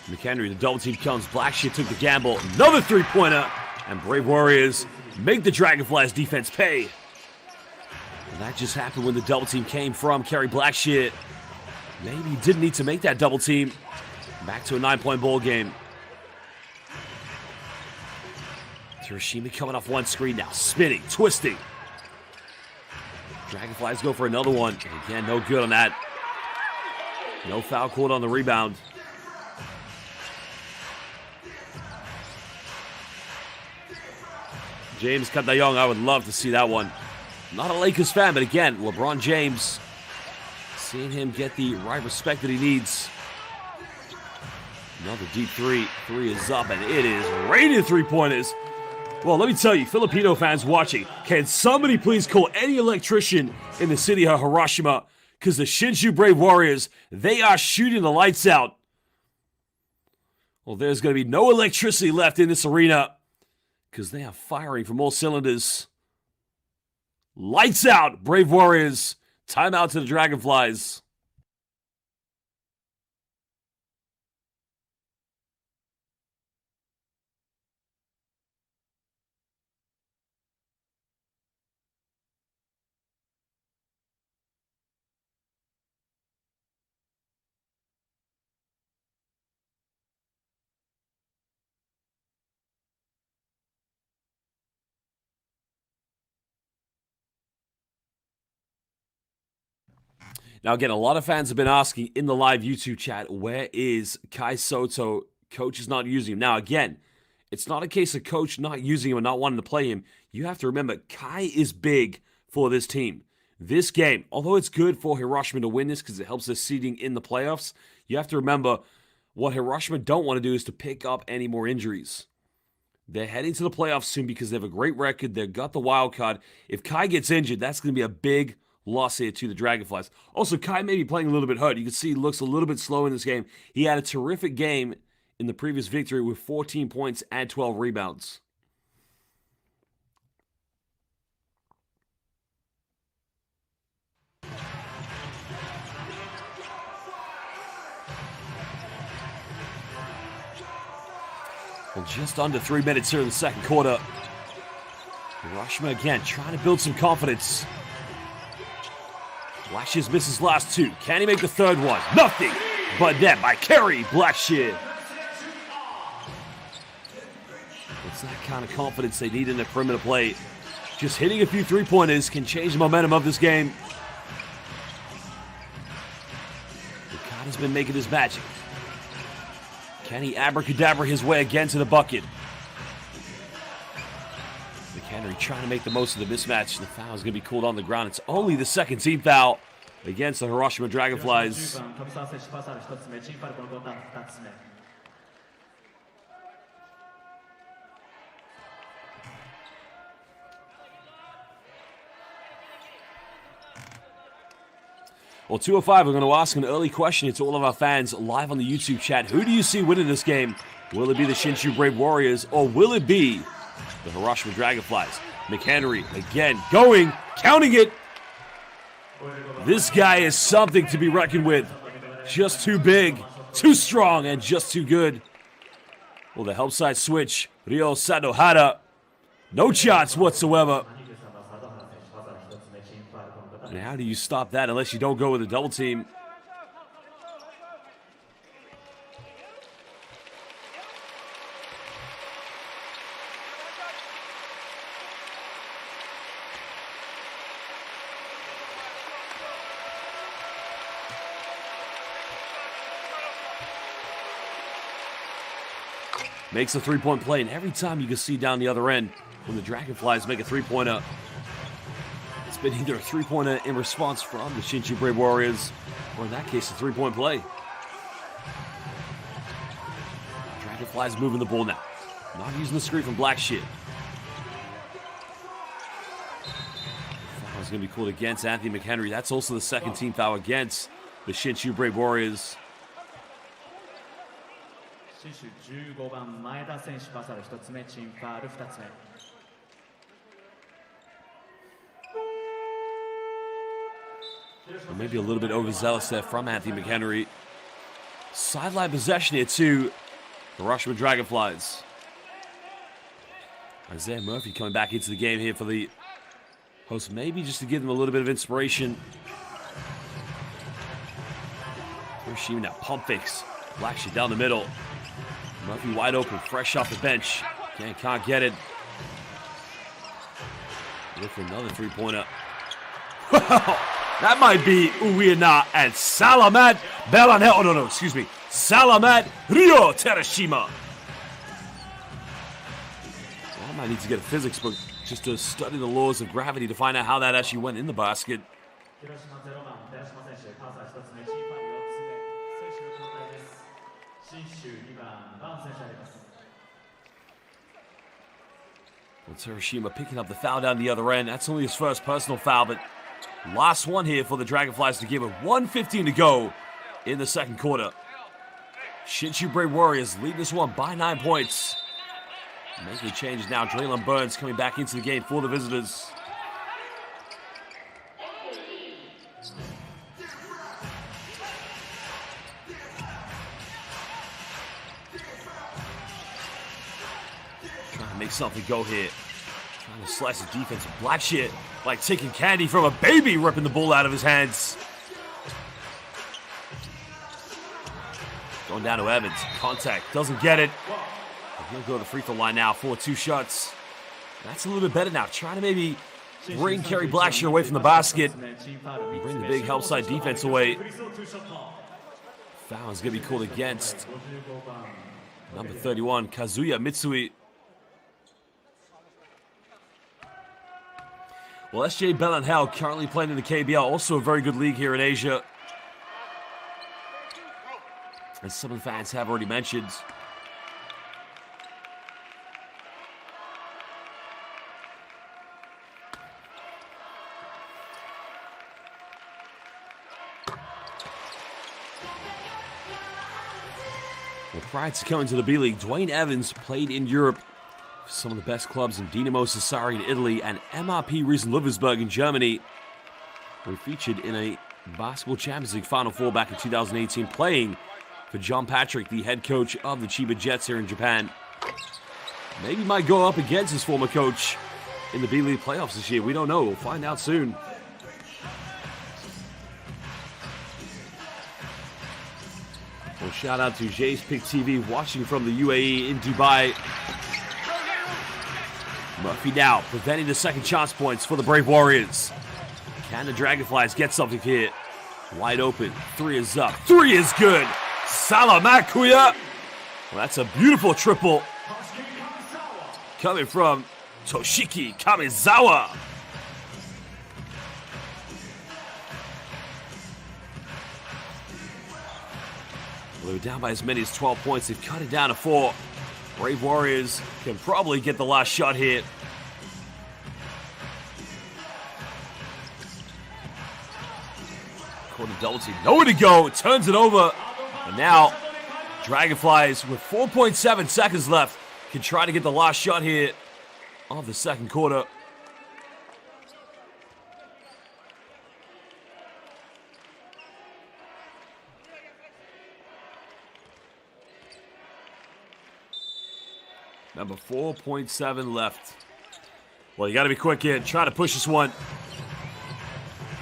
McHenry, the double team comes. Blackshear took the gamble. Another 3-pointer. And Brave Warriors make the Dragonflies defense pay. And that just happened when the double team came from Kerry Blackshear. Maybe he didn't need to make that double team. Back to a 9-point ball game. Hiroshima coming off one screen now. Spinning, twisting. Dragonflies go for another one. And again, no good on that. No foul called on the rebound. James Katayoung, I would love to see that one. Not a Lakers fan, but again, LeBron James. Seeing him get the right respect that he needs. Another deep 3. 3 is up, and it is raining 3-pointers. Well, let me tell you, Filipino fans watching, can somebody please call any electrician in the city of Hiroshima? Because the Shinshu Brave Warriors, they are shooting the lights out. Well, there's going to be no electricity left in this arena. Because they are firing from all cylinders. Lights out, Brave Warriors. Timeout to the Dragonflies. Now, again, a lot of fans have been asking in the live YouTube chat, where is Kai Soto? Coach is not using him. Now, again, it's not a case of coach not using him and not wanting to play him. You have to remember, Kai is big for this team. This game, although it's good for Hiroshima to win this because it helps their seeding in the playoffs, you have to remember what Hiroshima don't want to do is to pick up any more injuries. They're heading to the playoffs soon because they have a great record. They've got the wild card. If Kai gets injured, that's going to be a big loss here to the Dragonflies. Also, Kai may be playing a little bit hurt. You can see he looks a little bit slow in this game. He had a terrific game in the previous victory with 14 points and 12 rebounds. Well, just under 3 minutes here in the second quarter. Hiroshima again trying to build some confidence. Blackshear misses last 2. Can he make the third one? Nothing but net by Kerry Blackshear. It's that kind of confidence they need in their perimeter play. Just hitting a few 3-pointers can change the momentum of this game. Okada's been making his magic. Can he abracadabra his way again to the bucket? McHenry trying to make the most of the mismatch. The foul is going to be called on the ground. It's only the second team foul against the Hiroshima Dragonflies. Well, 205, we're going to ask an early question to all of our fans live on the YouTube chat. Who do you see winning this game? Will it be the Shinshu Brave Warriors, or will it be the Hiroshima Dragonflies? McHenry again going, counting it. This guy is something to be reckoned with. Just too big, too strong, and just too good. Well, the help side switch, Ryo Sadohara, no shots whatsoever. And how do you stop that unless you don't go with a double team? Makes a three-point play, and every time you can see down the other end when the Dragonflies make a three-pointer, it's been either a three-pointer in response from the Shinshu Brave Warriors, or in that case, a three-point play. Dragonflies moving the ball now. Not using the screen from Black Shit. Foul is going to be called against Anthony McHenry. That's also the second team foul against the Shinshu Brave Warriors. シンシュ15番前田選手バサル1つ目チームファウル2つ目 Or maybe a little bit overzealous there from Anthony McHenry. Sideline possession here to the HIROSHIMA Dragonflies. Isaiah Murphy coming back into the game here for the hosts, maybe just to give them a little bit of inspiration. HIROSHIMA now pump fakes. Black Shit down the middle. Murphy wide open, fresh off the bench. Can't get it. Look for another three-pointer. That might be Uiana and Salamat Belanel. Oh, no, excuse me. Salamat Ryo Terashima. I might need to get a physics book just to study the laws of gravity to find out how that actually went in the basket. Well, HIROSHIMA picking up the foul down the other end. That's only his first personal foul, but last one here for the Dragonflies to give it 1:15 to go in the second quarter. Shinshu Brave Warriors lead this one by 9 points. Making changes now. Draylon Burns coming back into the game for the visitors. Trying to make something go here. Trying to slice the defense. Black Shit like taking candy from a baby, ripping the ball out of his hands. Going down to Evans. Contact. Doesn't get it. He'll go to the free throw line now for 2 shots. That's a little bit better now. Trying to maybe bring Kerry Blackshear away from the basket. Bring the big help side defense away. Foul is going to be called against number 31, Kazuya Mitsui. Well, SJ Belanhel currently playing in the KBL, also a very good league here in Asia. As some of the fans have already mentioned. Well, prior to coming to the B-League, Dwayne Evans played in Europe for some of the best clubs in Dinamo Sassari in Italy and MRP Riesen-Ludwigsburg in Germany. We featured in a Basketball Champions League Final Four back in 2018, playing for John Patrick, the head coach of the Chiba Jets here in Japan. Maybe might go up against his former coach in the B-League playoffs this year. We don't know. We'll find out soon. Well, shout out to Jay's Pick TV watching from the UAE in Dubai. Murphy now preventing the second chance points for the Brave Warriors. Can the Dragonflies get something here? Wide open. 3 is up. 3 is good. Salamat Kuya. Well, that's a beautiful triple coming from Toshiki Kamizawa. Well, they're down by as many as 12 points. They've cut it down to 4. Brave Warriors can probably get the last shot here. Corner double team. Nowhere to go. Turns it over. And now, Dragonflies with 4.7 seconds left can try to get the last shot here of the second quarter. Number 4.7 left. Well, you got to be quick here. Try to push this one.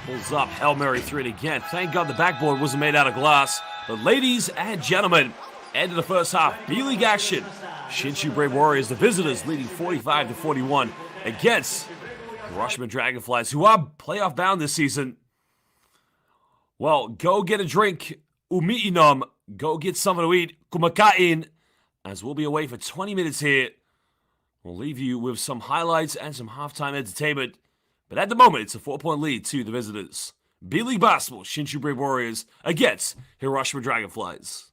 Pulls up. Hail Mary 3 and again. Thank God the backboard wasn't made out of glass. But ladies and gentlemen, end of the first half. B.LEAGUE action. Shinshu Brave Warriors, the visitors, leading 45-41 against HIROSHIMA Dragonflies, who are playoff bound this season. Well, go get a drink. Umiinom. Go get something to eat. Kumakain. As we'll be away for 20 minutes here. We'll leave you with some highlights and some halftime entertainment. But at the moment, it's a 4-point lead to the visitors. B.LEAGUE Basketball, Shinshu Brave Warriors against HIROSHIMA Dragonflies.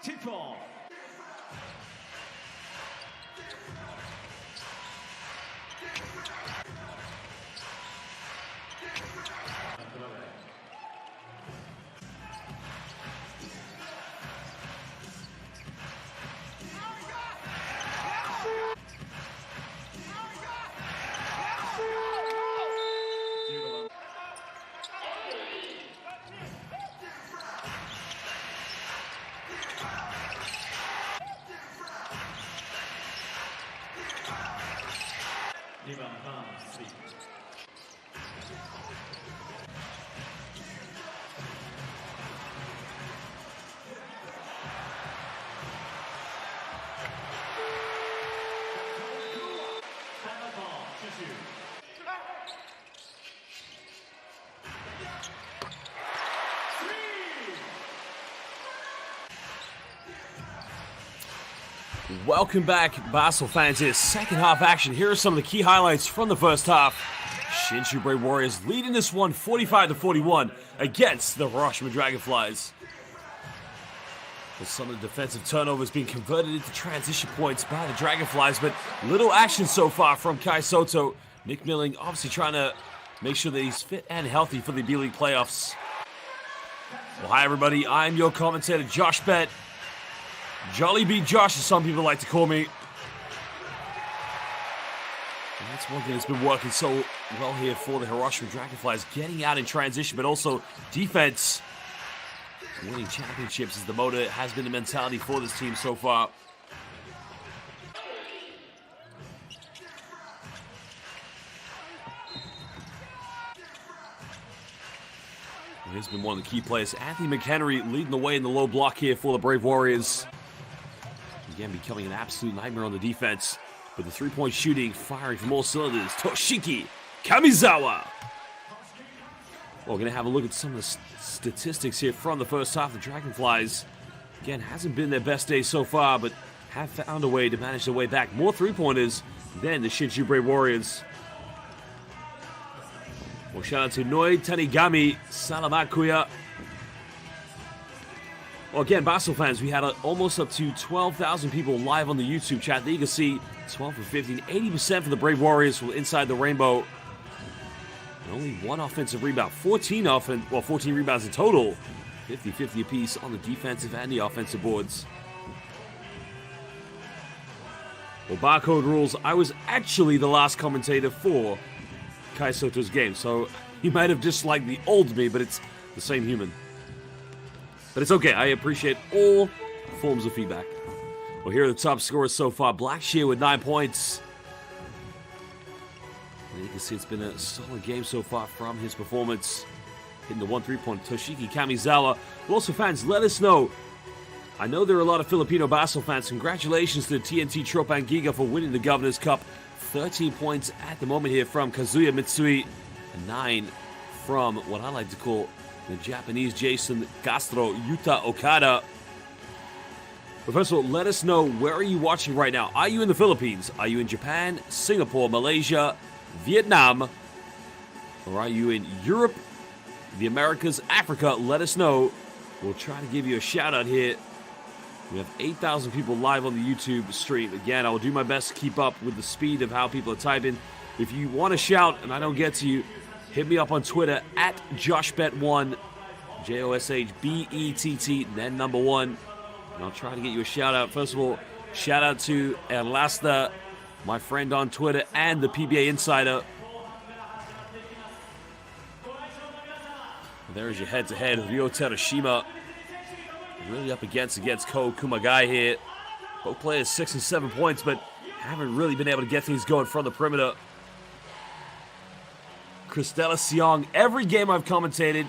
Tip off. Welcome back, Basel fans. It's second half action. Here are some of the key highlights from the first half. Shinshu Brave Warriors leading this one 45-41 against the Hiroshima Dragonflies. With some of the defensive turnovers being converted into transition points by the Dragonflies, but little action so far from Kai Soto. Nick Milling obviously trying to make sure that he's fit and healthy for the B-League playoffs. Well, hi everybody, I'm your commentator, Josh Bett. Jolly B Josh, as some people like to call me. And that's one thing that's been working so well here for the Hiroshima Dragonflies. Getting out in transition, but also defense. Winning championships is the motto. It has been the mentality for this team so far. He's been one of the key players. Anthony McHenry leading the way in the low block here for the Brave Warriors. Again, becoming an absolute nightmare on the defense. With the three-point shooting, firing from all cylinders. Toshiki Kamizawa. Well, we're going to have a look at some of the statistics here from the first half. The Dragonflies, again, hasn't been their best day so far, but have found a way to manage their way back. More three-pointers than the Shinshu Brave Warriors. Well, shout out to Noi Tanigami Salamakuya. Well, again, Basel fans, we had almost up to 12,000 people live on the YouTube chat. There you can see 12 for 15, 80% for the Brave Warriors from inside the rainbow. And only one offensive rebound, 14 rebounds in total. 50-50 apiece on the defensive and the offensive boards. Well, barcode rules, I was actually the last commentator for Kai Soto's game, so you might have disliked the old me, but it's the same human. But it's okay, I appreciate all forms of feedback. Well, here are the top scorers so far. Blackshear with 9 points. And you can see it's been a solid game so far from his performance. Hitting the 1 3-point, Toshiki Kamizawa. Well, also, fans, let us know. I know there are a lot of Filipino Basel fans. Congratulations to TNT Tropan Giga for winning the Governor's Cup. 13 points at the moment here from Kazuya Mitsui. And 9 from what I like to call the Japanese Jason Castro, Yuta Okada. But first of all, let us know, where are you watching right now? Are you in the Philippines? Are you in Japan, Singapore, Malaysia, Vietnam? Or are you in Europe, the Americas, Africa? Let us know. We'll try to give you a shout out here. We have 8,000 people live on the YouTube stream. Again, I will do my best to keep up with the speed of how people are typing. If you want to shout and I don't get to you, hit me up on Twitter at JoshBett1, JoshBett, then number 1. And I'll try to get you a shout out. First of all, shout out to Erlasta, my friend on Twitter, and the PBA Insider. There is your head-to-head. Ryota Hiroshima really up against Ko Kumagai here. Both players 6 and 7 points, but haven't really been able to get things going from the perimeter. Christella Siong, every game I've commentated,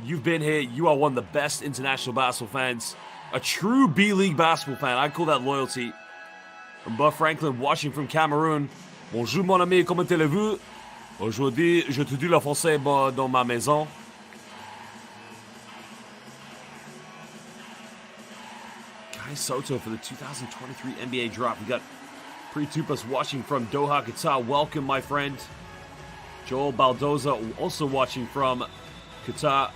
you've been here. You are one of the best international basketball fans. A true B-League basketball fan. I call that loyalty. And Buff Franklin watching from Cameroon. Bonjour mon ami, comment allez-vous? Aujourd'hui, je te dis le français dans ma maison. Kai Soto for the 2023 NBA draft. We got Pre-Tupas watching from Doha, Qatar. Welcome, my friend. Joel Baldoza also watching from Qatar.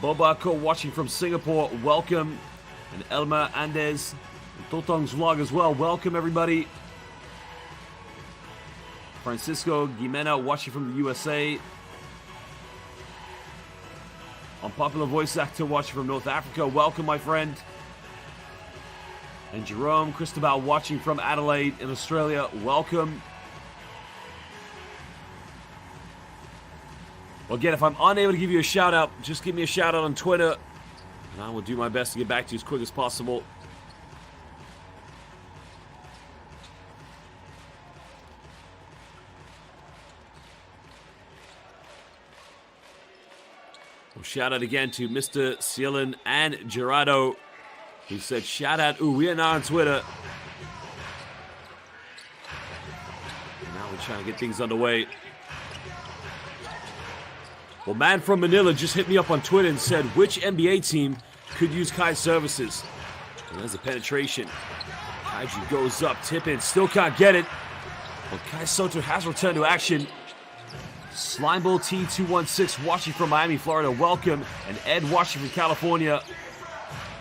Bobako watching from Singapore. Welcome. And Elma Andes, and Totong's vlog as well. Welcome, everybody. Francisco Guimena watching from the USA. Unpopular voice actor watching from North Africa. Welcome, my friend. And Jerome Cristobal watching from Adelaide in Australia. Welcome. Well, again, if I'm unable to give you a shout out, just give me a shout out on Twitter, and I will do my best to get back to you as quick as possible. Well, shout out again to Mr. Cielin and Gerardo, who said shout out. Ooh, we are now on Twitter. And now we're trying to get things underway. Well, man from Manila just hit me up on Twitter and said, which NBA team could use Kai's services? And there's a penetration. Kaiju goes up, tip in, still can't get it. Well, Kai Soto has returned to action. Slimeball T216 watching from Miami, Florida. Welcome. And Ed watching from California.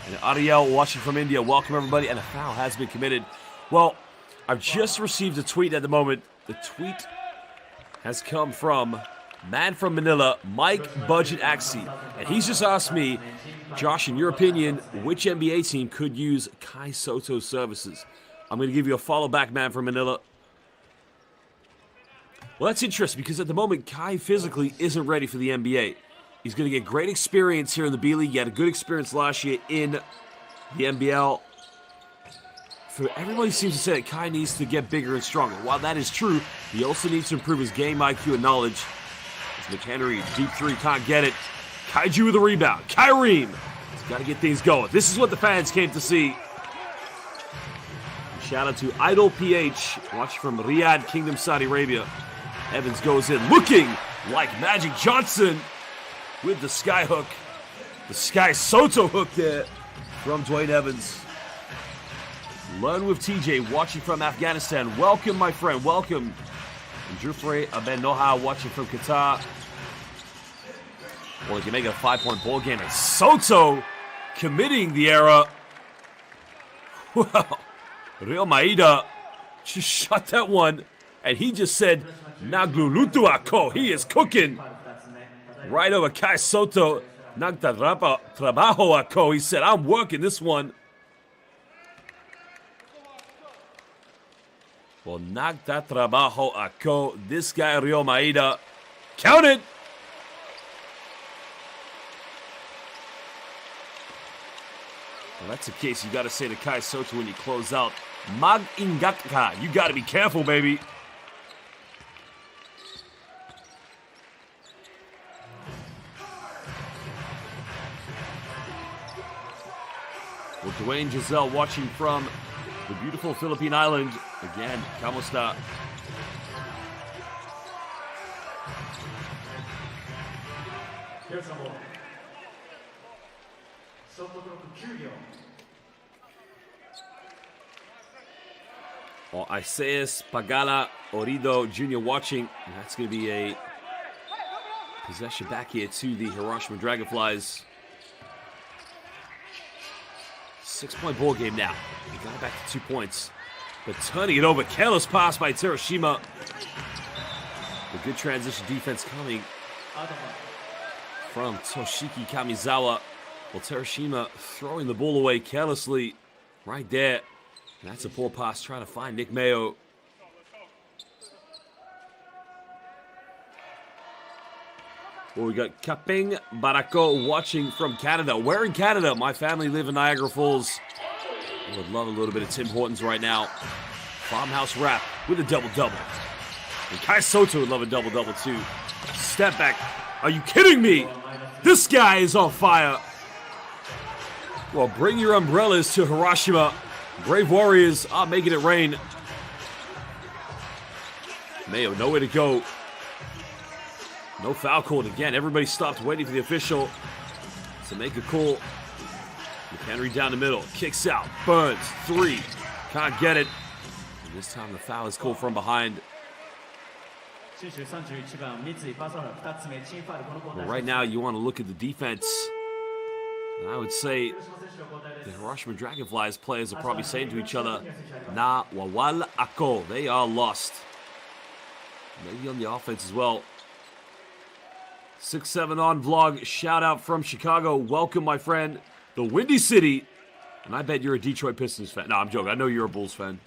And Ariel watching from India. Welcome, everybody. And a foul has been committed. Well, I've just received a tweet at the moment. The tweet has come from man from Manila, Mike Budget Axie. And he's just asked me, Josh, in your opinion, which NBA team could use Kai Soto's services? I'm going to give you a follow back, man from Manila. Well, that's interesting because at the moment, Kai physically isn't ready for the NBA. He's going to get great experience here in the B-League. He had a good experience last year in the NBL. Everybody seems to say that Kai needs to get bigger and stronger. While that is true, he also needs to improve his game IQ and knowledge. As McHenry, deep three, can't get it. Kaiju with a rebound. Kyreem. He's got to get things going. This is what the fans came to see. Shout out to Idol PH, watching from Riyadh, Kingdom, Saudi Arabia. Evans goes in, looking like Magic Johnson with the sky hook. The Sky Soto hook there from Dwayne Evans. Learn with TJ, watching from Afghanistan. Welcome, my friend, welcome. And Jufre Aben Noha watching from Qatar. Well, they can make it a 5-point ball game. And Soto committing the error. Wow. Real Maeda just shot that one. And he just said, Naglulutu ako. He is cooking. Right over Kai Soto. Nagta trabajo ako. He said, I'm working this one. Well, Nagta trabajo ako. This guy, Rio Maeda. Count it. Well, that's the case. You got to say to Kai Soto when you close out. Mag ingatka. You got to be careful, baby. Well, Dwayne Giselle watching from the beautiful Philippine island. Again, kamusta? Well, Isaias Pagala Orido Jr. watching. And that's going to be a possession back here to the Hiroshima Dragonflies. 6-point ball game now. He got it back to 2 points. But turning it over. Careless pass by Hiroshima. The good transition defense coming from Toshiki Kamizawa. Well, Hiroshima throwing the ball away carelessly right there. And that's a poor pass trying to find Nick Mayo. Well, we got Kapeng Barako watching from Canada. Where in Canada? My family live in Niagara Falls. I would love a little bit of Tim Hortons right now. Farmhouse Rap with a double-double. And Kai Soto would love a double-double too. Step back. Are you kidding me? This guy is on fire. Well, bring your umbrellas to Hiroshima. Brave Warriors are making it rain. Mayo, nowhere to go. No foul called again. Everybody stopped waiting for the official to make a call. McHenry down the middle. Kicks out. Burns. 3. Can't get it. And this time the foul is called from behind. Well, right now you want to look at the defense. And I would say the Hiroshima Dragonflies players are probably saying to each other, "Na wawala ako." They are lost. Maybe on the offense as well. 6-7 on vlog. Shout out from Chicago. Welcome, my friend. The Windy City. And I bet you're a Detroit Pistons fan. No, I'm joking. I know you're a Bulls fan.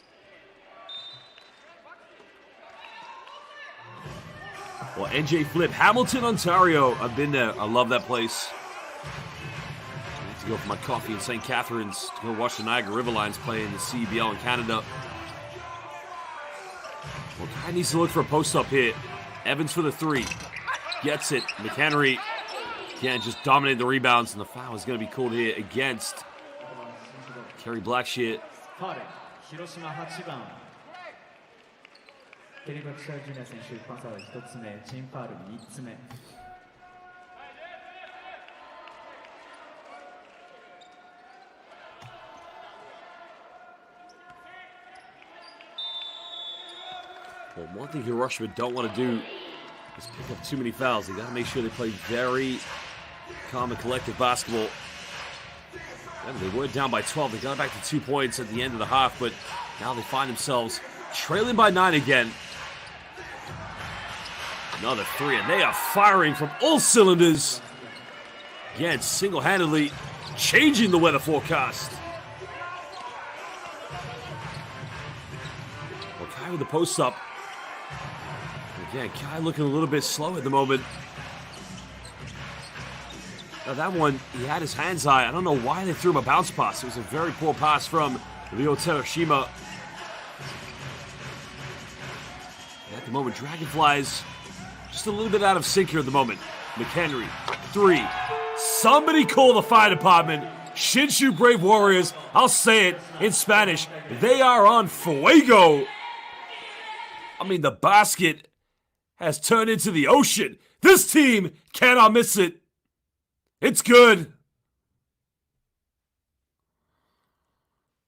Well, NJ Flip, Hamilton, Ontario. I've been there. I love that place. I have to go for my coffee in St. Catharines to go watch the Niagara River Lions play in the CBL in Canada. Well, guy needs to look for a post-up here. Evans for the three. Gets it. McHenry can't just dominate the rebounds, and the foul is going to be called here against Kerry Blackshear. 広島8番ケリー・バクシャー・ジュニア選手、パスは1つ目、チームファウル3つ目。Well, one thing Hiroshima don't want to do is pick up too many fouls. They got to make sure they play very calm and collective basketball. And they were down by 12. They got back to 2 points at the end of the half, but now they find themselves trailing by 9 again. Another three, and they are firing from all cylinders. Again, single-handedly changing the weather forecast. Well, Kai with the post-up. Again, Kai looking a little bit slow at the moment. Now that one, he had his hands high. I don't know why they threw him a bounce pass. It was a very poor pass from Ryo Hiroshima. At the moment, Dragonflies just a little bit out of sync here at the moment. McHenry, three. Somebody call the fire department. Shinshu Brave Warriors, I'll say it in Spanish, they are on fuego. I mean, the basket has turned into the ocean. This team cannot miss it. It's good.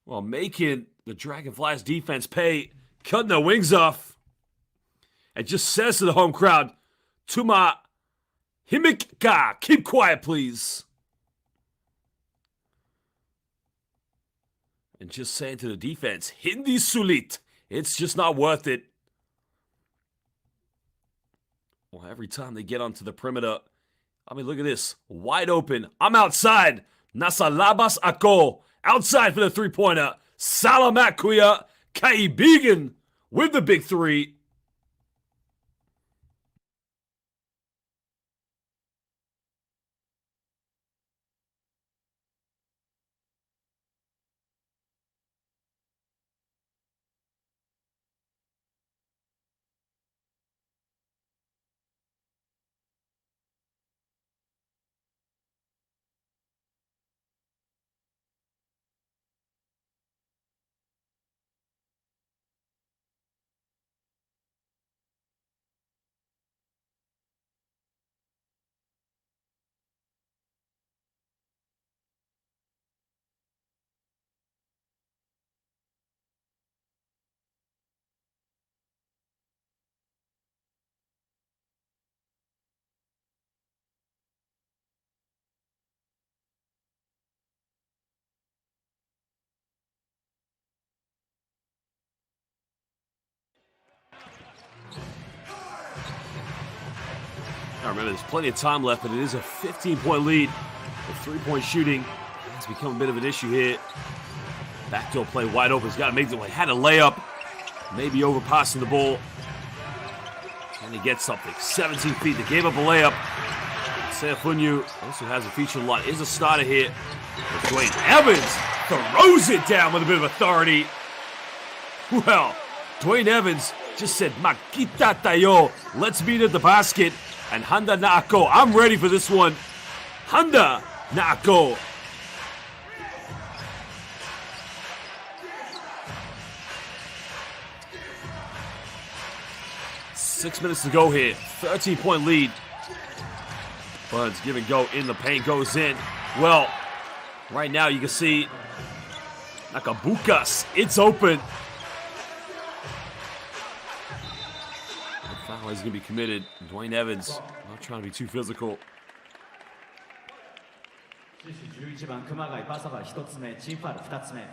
Well, making the Dragonflies defense pay, cutting their wings off. And just says to the home crowd, Tuma Himika, keep quiet, please. And just saying to the defense, Hindi Sulit, it's just not worth it. Well, every time they get onto the perimeter, I mean, look at this. Wide open. I'm outside. Nasalabas ako. Outside for the three-pointer. Salamat kuya. Kaibigan with the big three. Now remember, there's plenty of time left, but it is a 15-point lead. The three-point shooting has become a bit of an issue here. Backdoor play wide open. He's got to make the way. Had a layup. Maybe overpassing the ball. And he gets something. 17 feet. They gave up a layup. Seafunyu also has a feature a lot. Is a starter here. But Dwayne Evans throws it down with a bit of authority. Well, Dwayne Evans just said, Makita tayo. Let's meet at the basket. And Handa na ako. I'm ready for this one. Handa na ako. Six minutes to go here. 13-point lead. Buds give and go in the paint. Goes in. Well, right now you can see Nakabukas. It's open. The foul is going to be committed. Dwayne Evans not trying to be too physical. シュ11番熊谷バサバ1つ目チームファウル2つ目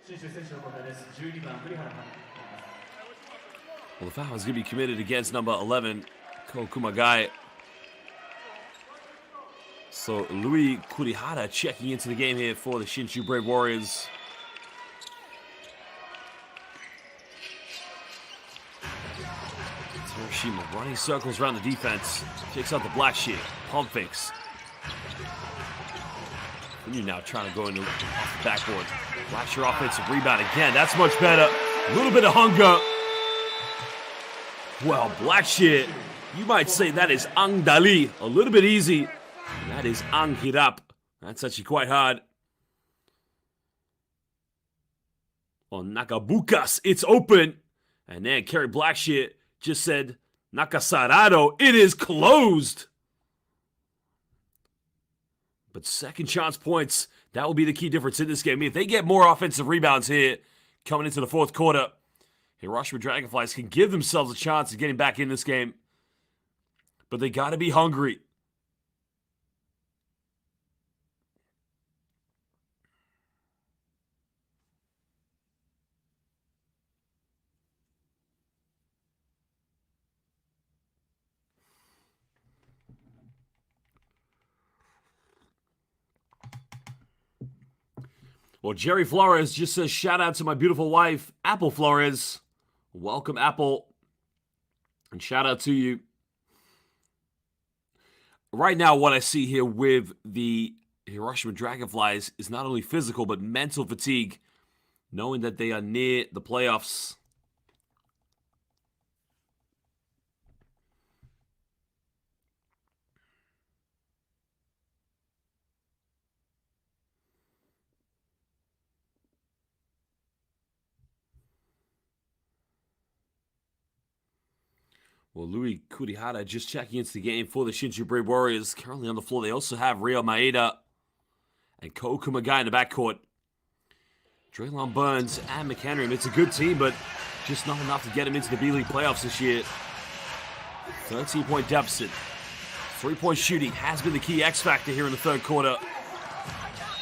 新州選手の交代です12番栗原 Well, the foul is going to be committed against number 11, Ko Kumagai. So, Louis Kurihara checking into the game here for the Shinshu Brave Warriors. Hiroshima running circles around the defense. Kicks out the black sheet. Pump fakes. You're now trying to go into off the backboard. Black sheet offensive rebound again. That's much better. A little bit of hunger. Well, black shit, you might say that is Ang Dali. A little bit easy. That is Ang Hirap. That's actually quite hard. Well, Nakabukas, it's open. And then Kerry Blackshit just said, Nakasarado, it is closed. But second chance points, that will be the key difference in this game. If they get more offensive rebounds here coming into the fourth quarter, Hiroshima Dragonflies can give themselves a chance of getting back in this game. But they got to be hungry. Well, Jerry Flores just says, shout out to my beautiful wife, Apple Flores. Welcome, Apple. And shout out to you. Right now, what I see here with the Hiroshima Dragonflies is not only physical, but mental fatigue, knowing that they are near the playoffs. Well, Louis Kurihara just checking into the game for the Shinshu Brave Warriors. Currently on the floor, they also have Ryo Maeda and Ko Kumagai in the backcourt. Draylon Burns and McHenry. It's a good team, but just not enough to get him into the B-League playoffs this year. 13-point deficit. Three-point shooting has been the key X factor here in the third quarter.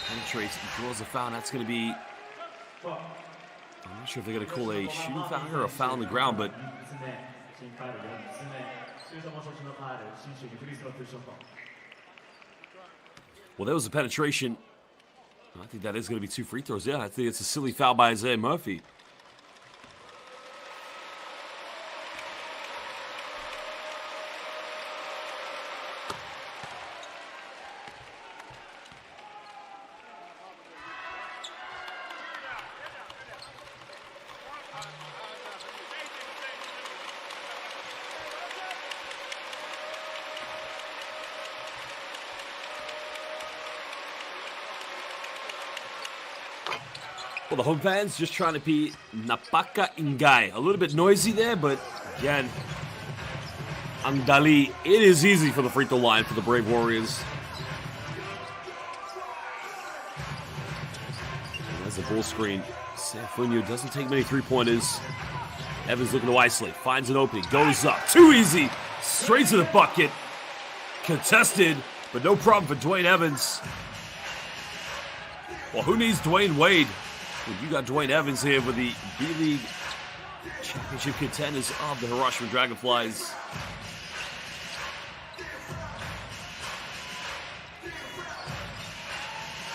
Penetrates, draws a foul. That's going to be... I'm not sure if they're going to call a shooting foul or a foul on the ground, but... Well, there was a penetration. I think that is going to be 2 free throws. Yeah, I think it's a silly foul by Isaiah Murphy. Well, the home fans just trying to be Napaka Ingai. A little bit noisy there, but again, Angdali, it is easy for the free throw line for the Brave Warriors. And there's a bull screen. Sanfunio doesn't take many three-pointers. Evans looking to isolate, finds an opening, goes up. Too easy, straight to the bucket. Contested, but no problem for Dwayne Evans. Well, who needs Dwayne Wade? You got Dwayne Evans here with the B-League championship contenders of the Hiroshima Dragonflies.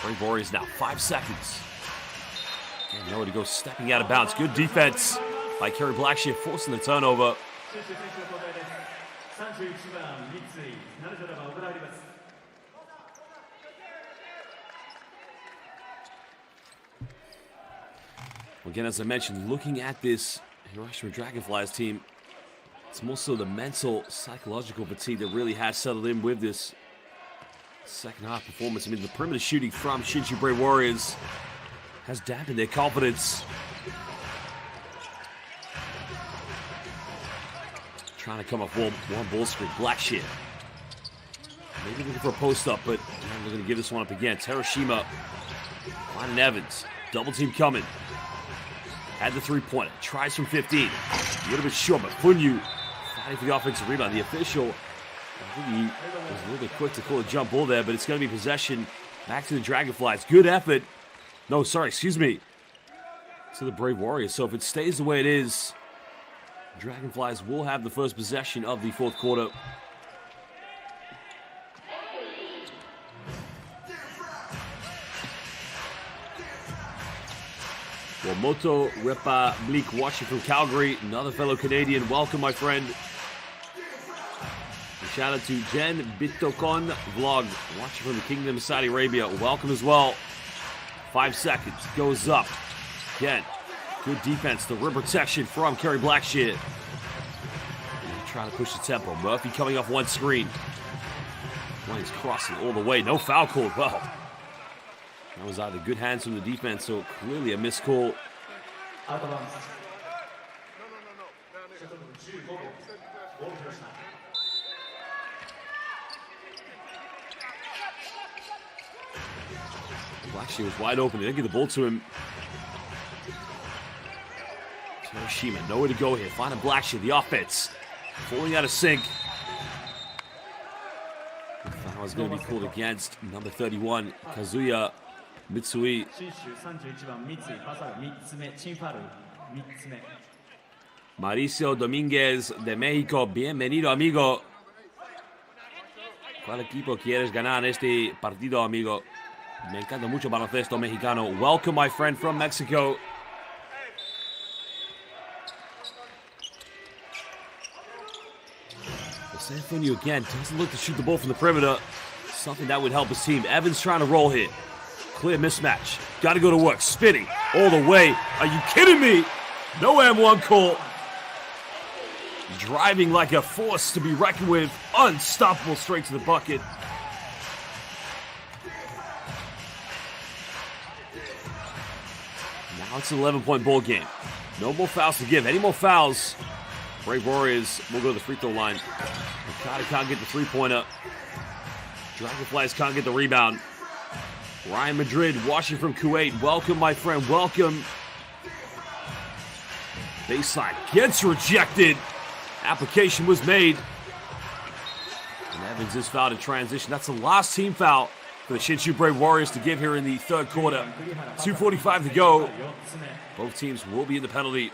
Brave Warriors now, 5 seconds. And nowhere to go, stepping out of bounds. Good defense by Kerry Blackshear, forcing the turnover. Again, as I mentioned, looking at this Hiroshima Dragonflies team, it's more so the mental, psychological fatigue that really has settled in with this second half performance. I mean, the perimeter shooting from Shinshu Brave Warriors has dampened their confidence. Trying to come off one ball screen. Blackshear. Maybe looking for a post-up, but we're going to give this one up again. Hiroshima, Lyman Evans, double team coming. Had the three-pointer, tries from 15. A little bit short, but Funyu fighting for the offensive rebound. The official I think he was a little bit quick to call a jump ball there, but it's going to be possession back to the Dragonflies. Good effort. No, sorry, excuse me. To the Brave Warriors. So if it stays the way it is, Dragonflies will have the first possession of the fourth quarter. Well, Moto Republic watching from Calgary, another fellow Canadian. Welcome, my friend. And shout out to Jen Bitokon Vlog, watching from the Kingdom of Saudi Arabia. Welcome as well. 5 seconds, goes up. Again, good defense, the rim protection from Kerry Blackshear. Trying to push the tempo. Murphy coming off one screen. He's crossing all the way. No foul call. Well, that was either good hands from the defense, so clearly a missed call. Blackshear was wide open. They didn't get the ball to him. HIROSHIMA, nowhere to go here. Finding Blackshear, the offense. Falling out of sync. The foul is going to be called against number 31, Kazuya Mitsui. Mauricio Domínguez de México, bienvenido, amigo. ¿Cuál equipo quieres ganar en este partido, amigo? Me encanta mucho baloncesto mexicano. Welcome, my friend from Mexico. San Antonio again doesn't look to shoot the ball from the perimeter. Something that would help his team. Evans trying to roll here. Clear mismatch. Got to go to work. Spinning all the way. Are you kidding me? No M1 call. Driving like a force to be reckoned with. Unstoppable straight to the bucket. Now it's an 11-point ball game. No more fouls to give. Any more fouls, Brave Warriors will go to the free throw line. Okada can't get the three-pointer. Dragonflies can't get the rebound. Ryan Madrid watching from Kuwait. Welcome, my friend. Welcome. Baseline gets rejected. Application was made. And Evans is fouled in transition. That's the last team foul for the Shinshu Brave Warriors to give here in the third quarter. 2:45 to go. Both teams will be in the penalty.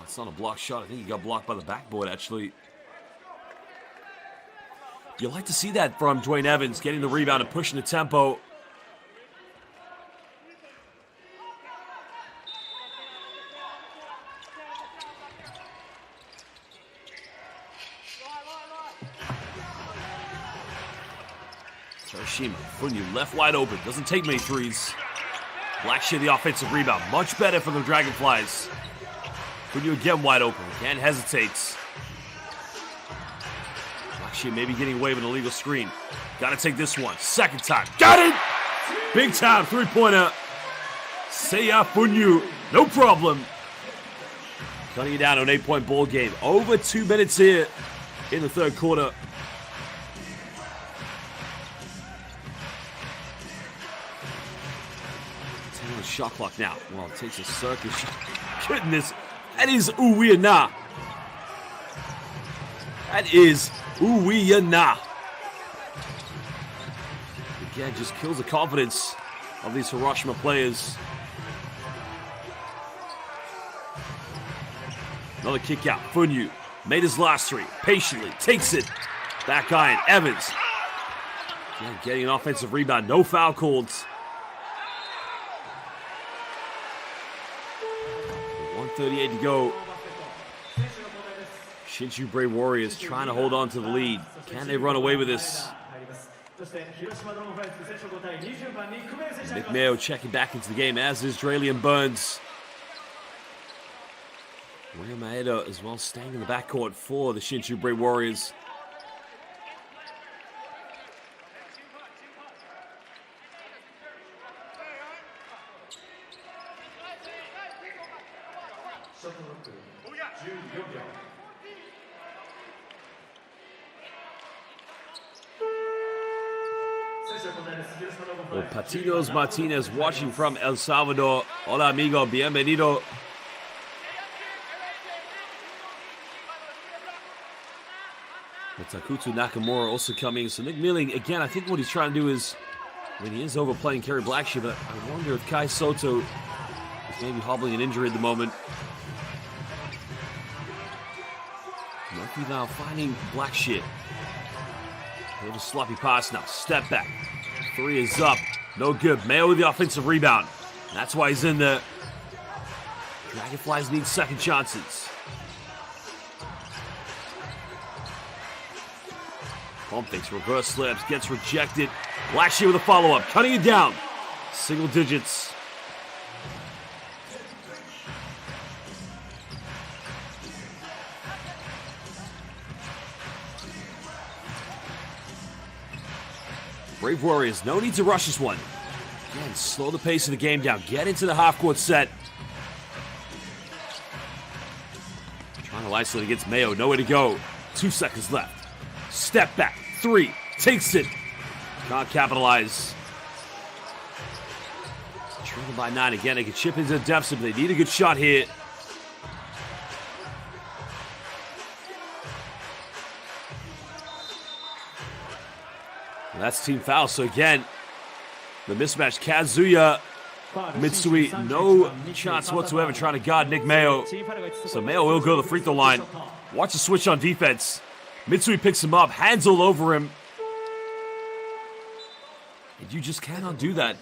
It's not a block shot. I think he got blocked by the backboard, actually. You like to see that from Dwayne Evans, getting the rebound and pushing the tempo. HIROSHIMA, Funyu left wide open. Doesn't take many threes. Blackshear the offensive rebound. Much better for the Dragonflies. Funyu again wide open. Again hesitates. Blackshear maybe getting away with an illegal screen. Got to take this one. Second time. Got it! Big time three-pointer. Seiya Funyu. No problem. Cutting it down to an 8-point ball game. Over 2 minutes here in the third quarter. Shot clock now. Well, it takes a circus shot. Goodness. That is Uwiana. That is Uwiana. Again, just kills the confidence of these Hiroshima players. Another kick out. Funyu made his last three. Patiently takes it. Back iron. Evans. Again, getting an offensive rebound. No foul called. 1:38 to go. Shinshu Brave Warriors trying to hold on to the lead. Can they run away with this? Nick Mayo checking back into the game, as is Dralian Burns. William Maeda as well staying in the backcourt for the Shinshu Brave Warriors. Well, Patinos Martinez watching from El Salvador. Hola, amigo. Bienvenido. But Takuto Nakamura also coming. So Nick Milling, again, I think what he's trying to do is, when he is overplaying Kerry Blackshear, but I wonder if Kai Soto is maybe hobbling an injury at the moment. Murphy now finding Blackshear. A little sloppy pass now. Step back. 3 is up. No good. Mayo with the offensive rebound. That's why he's in there. Dragonflies need second chances. Pump fakes, reverse slips, gets rejected. Blackshear with a follow-up, cutting it down. Single digits. Brave Warriors, no need to rush this one. Again, slow the pace of the game down. Get into the half-court set. Trying to isolate against Mayo, nowhere to go. 2 seconds left. Step back, 3, takes it. Can't capitalize. Trailing by 9 again. They can chip into the deficit, but they need a good shot here. And that's team foul. So again, the mismatch. Kazuya Mitsui, no chance whatsoever trying to guard Nick Mayo. So Mayo will go to the free throw line. Watch the switch on defense. Mitsui picks him up, hands all over him. And you just cannot do that.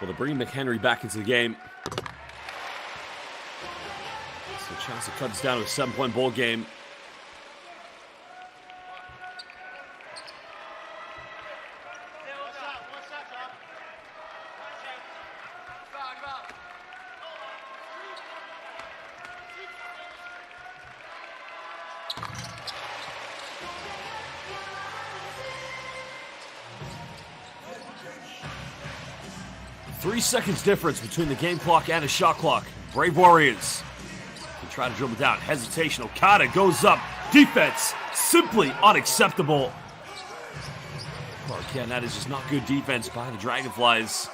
Well, they're bringing McHenry back into the game. So a chance to cut this down to a 7-point ball game. Three seconds difference between the game clock and the shot clock. Brave Warriors can try to dribble down. Hesitation. Okada goes up. Defense simply unacceptable. Well, again, that is just not good defense by the Dragonflies.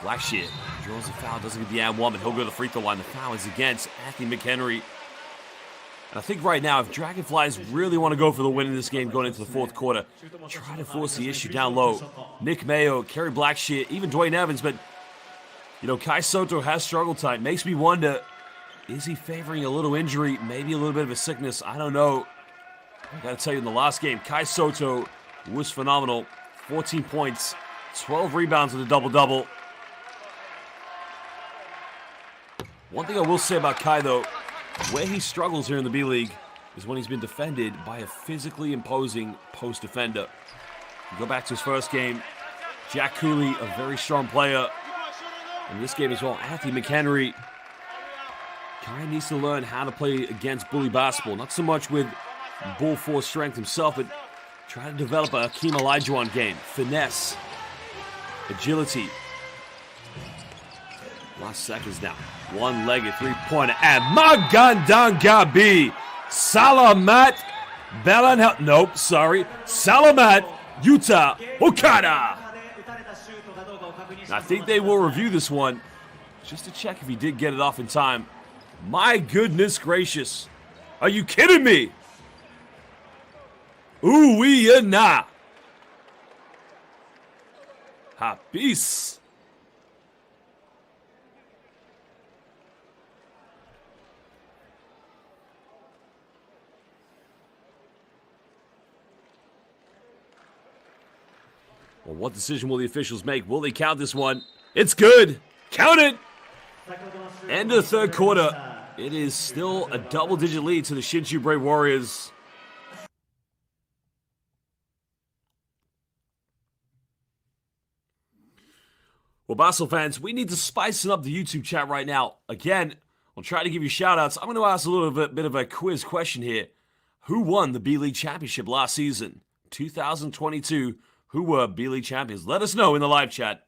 Blackshear draws a foul, doesn't get the and one, but he'll go to the free throw line. The foul is against Anthony McHenry. And I think right now, if Dragonflies really want to go for the win in this game going into the fourth quarter, try to force the issue down low. Nick Mayo, Kerry Blackshear, even Dwayne Evans, but, you know, Kai Soto has struggled tonight. Makes me wonder, is he favoring a little injury, maybe a little bit of a sickness? I don't know. I got to tell you, in the last game, Kai Soto was phenomenal. 14 points, 12 rebounds with a double-double. One thing I will say about Kai, though, where he struggles here in the B-League is when he's been defended by a physically imposing post defender. You go back to his first game, Jack Cooley, a very strong player. In this game as well, Anthony McHenry. Kai needs to learn how to play against bully basketball. Not so much with bull force strength himself, but try to develop a Hakeem Olajuwon game. Finesse, agility. Last seconds now. One-legged three-pointer. And Magandangabi. Salamat Belanhel. Nope, sorry. Salamat Yuta Okada. I think they will review this one just to check if he did get it off in time. My goodness gracious. Are you kidding me? Ooh-wee na. Habis. Well, what decision will the officials make? Will they count this one? It's good. Count it. End of the third quarter. It is still a double-digit lead to the Shinshu Brave Warriors. Well, Basel fans, we need to spice up the YouTube chat right now. Again, I'll try to give you shout-outs. I'm going to ask a little bit of a quiz question here. Who won the B-League Championship last season? 2022. Who were B-League champions? Let us know in the live chat.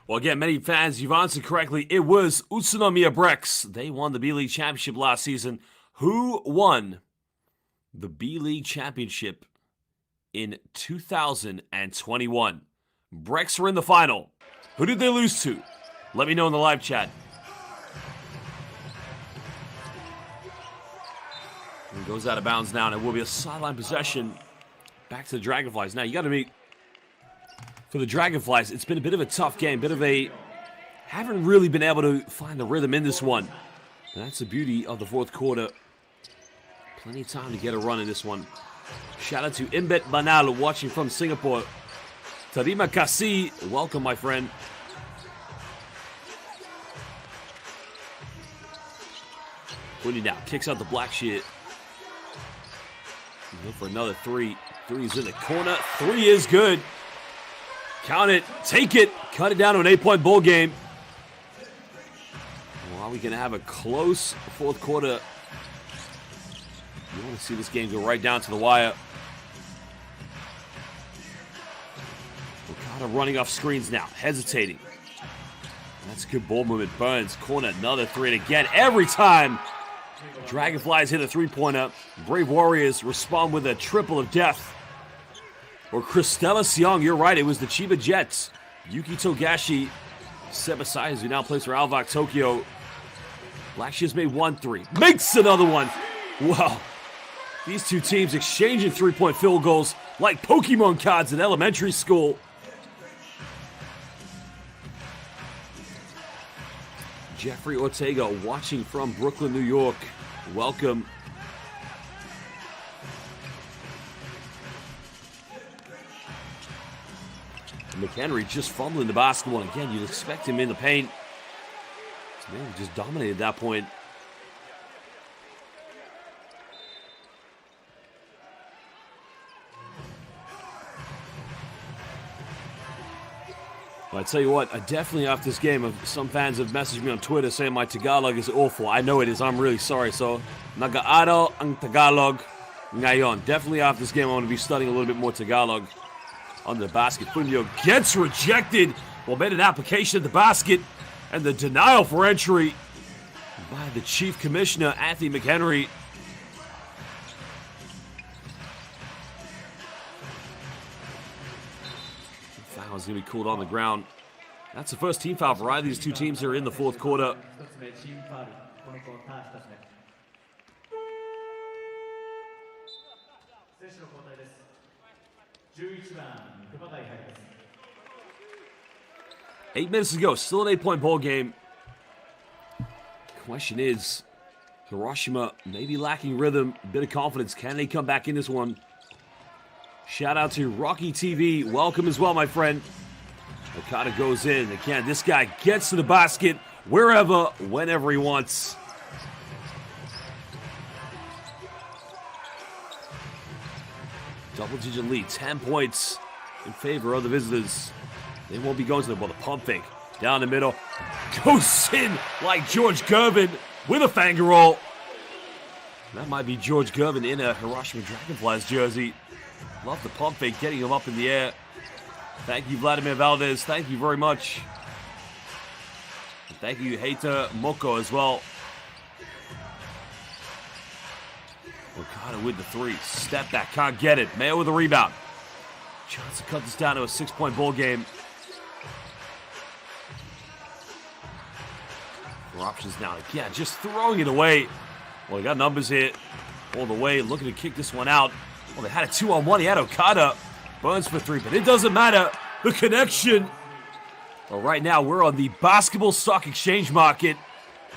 Well, again, many fans, you've answered correctly. It was Utsunomiya Brex. They won the B-League Championship last season. Who won the B-League Championship in 2021? Brex were in the final. Who did they lose to? Let me know in the live chat. He goes out of bounds now, and it will be a sideline possession back to the Dragonflies. Now, you got to meet... For the Dragonflies, it's been a bit of a tough game, haven't really been able to find the rhythm in this one. And that's the beauty of the fourth quarter. Plenty of time to get a run in this one. Shout out to Imbet Banal watching from Singapore. Tarima Kasi, welcome my friend. Winnie now kicks out the black shit. Go for another three. Three's in the corner. Three is good. Count it. Take it. Cut it down to an 8-point ball game. Well, we can have a close fourth quarter. You want to see this game go right down to the wire. Okada running off screens now. Hesitating. That's good ball movement. Burns. Corner. Another three. And again, every time Dragonflies hit a three-pointer, Brave Warriors respond with a triple of death. Or Christella Siong, you're right, it was the Chiba Jets. Yuki Togashi, Sebasai, who now plays for Alvac Tokyo. Black Shears made 1-3. Makes another one! Wow. These two teams exchanging three-point field goals like Pokemon cards in elementary school. Jeffrey Ortega watching from Brooklyn, New York. Welcome. McHenry just fumbling the basketball. And again, you'd expect him in the paint. So maybe just dominated at that point. Well, I tell you what, I definitely after this game, some fans have messaged me on Twitter saying my Tagalog is awful. I know it is. I'm really sorry. So, nag-aaral ang Tagalog ngayon. Definitely after this game, I want to be studying a little bit more Tagalog. On the basket, Punyo gets rejected. Well, made an application at the basket, and the denial for entry by the Chief Commissioner, Anthony McHenry. Foul is going to be called on the ground. That's the first team foul for either of these two teams here in the fourth quarter. Eight minutes to go. Still an 8-point ball game. Question is, Hiroshima maybe lacking rhythm, a bit of confidence. Can they come back in this one? Shout out to Rocky TV. Welcome as well, my friend. Okada goes in. Again, this guy gets to the basket wherever, whenever he wants. Double-digit lead. 10 points in favor of the visitors. They won't be going to the ball. The pump fake down the middle. Goes in like George Gervin with a finger roll. That might be George Gervin in a Hiroshima Dragonflies jersey. Love the pump fake, getting him up in the air. Thank you, Vladimir Valdez. Thank you very much. And thank you, Heita Moko, as well. Okada with the three. Step back, can't get it. Mayo with a rebound. Chance to cut this down to a 6-point ball game. For options now. Yeah, just throwing it away. Well, he got numbers here all the way. Looking to kick this one out. Well, they had a 2-on-1. He had Okada. Burns for three, but it doesn't matter. The connection. Well, right now, we're on the basketball stock exchange market.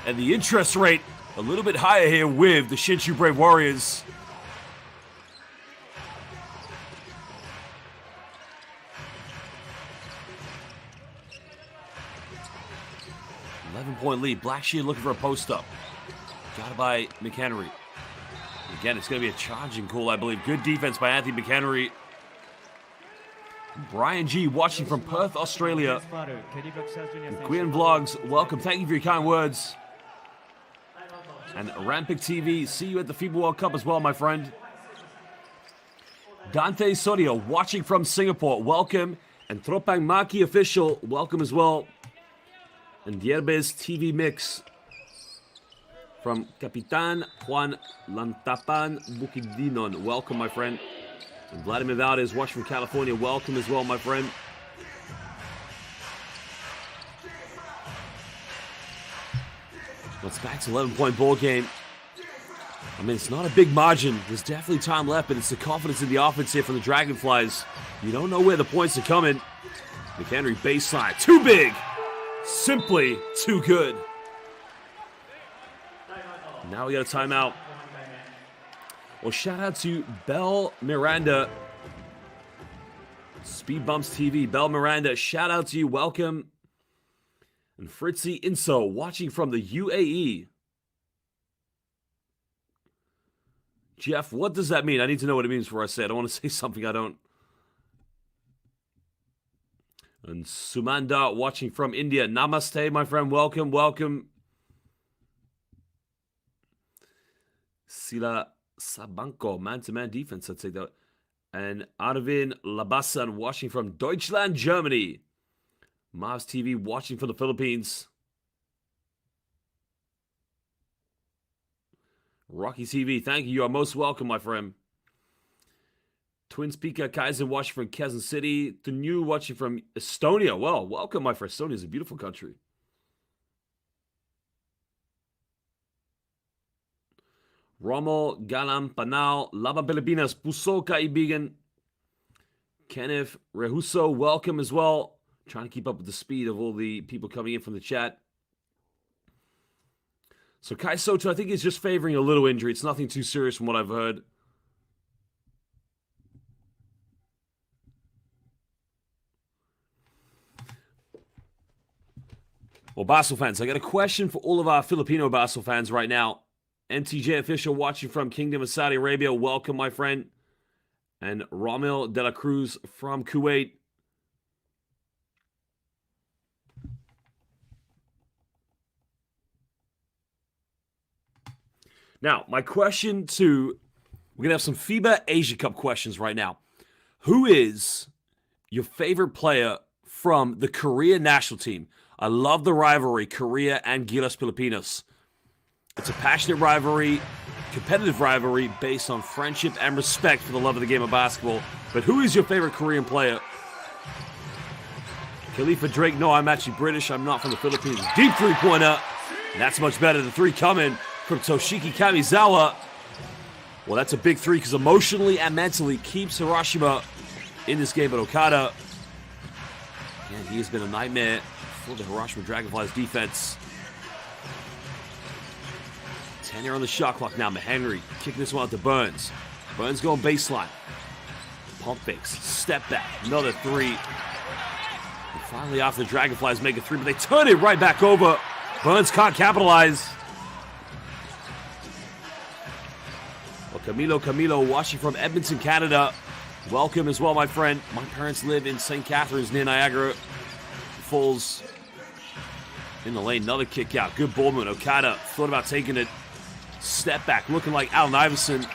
And the interest rate a little bit higher here with the Shinshu Brave Warriors. Point lead. Black Sheep looking for a post-up. Got it by McHenry. Again, it's going to be a charging call, I believe. Good defense by Anthony McHenry. Brian G. watching from Perth, Australia. Queen Vlogs, welcome. Thank you for your kind words. And Rampic TV, see you at the FIBA World Cup as well, my friend. Dante Soria watching from Singapore, welcome. And Tropang Maki official, welcome as well. And Dierbes TV Mix from Capitan Juan Lantapan Bukidinon. Welcome, my friend. And Vladimir Valdez watching from California. Welcome as well, my friend. Well, it's back to 11-point ball game. I mean, it's not a big margin. There's definitely time left, but it's the confidence in the offense here from the Dragonflies. You don't know where the points are coming. McHenry baseline. Too big. Simply too good. Now we got a timeout. Well, shout out to Bell Miranda. Speed Bumps TV. Bell Miranda, shout out to you. Welcome. And Fritzy Inso watching from the UAE. Jeff, what does that mean? I need to know what it means before I say it. I don't want to say something I don't. And Sumanda watching from India. Namaste, my friend. Welcome, welcome. Sila Sabanko, man-to-man defense, I'd say that. And Arvin Labasan watching from Deutschland, Germany. Mavs TV watching from the Philippines. Rocky TV, thank you. You are most welcome, my friend. Twin Speaker Kaizen watching from Quezon City. Tenu watching from Estonia. Well, welcome, my friend. Estonia is a beautiful country. Romo Galam Panal, Laban Pilipinas, Puso Kaibigan. Kenneth Rehuso, welcome as well. Trying to keep up with the speed of all the people coming in from the chat. So Kai Soto, I think, is just favoring a little injury. It's nothing too serious from what I've heard. Well, Basel fans, I got a question for all of our Filipino Basel fans right now. MTJ official watching from Kingdom of Saudi Arabia. Welcome, my friend. And Ramil de la Cruz from Kuwait. Now, my question to... We're going to have some FIBA Asia Cup questions right now. Who is your favorite player from the Korea national team? I love the rivalry, Korea and Gilas Pilipinas. It's a passionate rivalry, competitive rivalry based on friendship and respect for the love of the game of basketball. But who is your favorite Korean player? Khalifa Drake, no, I'm actually British. I'm not from the Philippines. Deep three-pointer. That's much better. The three coming from Toshiki Kamizawa. Well, that's a big three because emotionally and mentally keeps Hiroshima in this game. But Okada, man, he has been a nightmare for the Hiroshima Dragonflies defense. 10 here on the shot clock now. McHenry kicking this one out to Burns. Burns going baseline. Pump fakes. Step back. Another three. And finally after the Dragonflies make a three, but they turn it right back over. Burns can't capitalize. Well, Camilo watching from Edmonton, Canada. Welcome as well, my friend. My parents live in St. Catharines near Niagara Falls. In the lane, another kick out. Good ball movement. Okada thought about taking it. Step back, looking like Allen Iverson.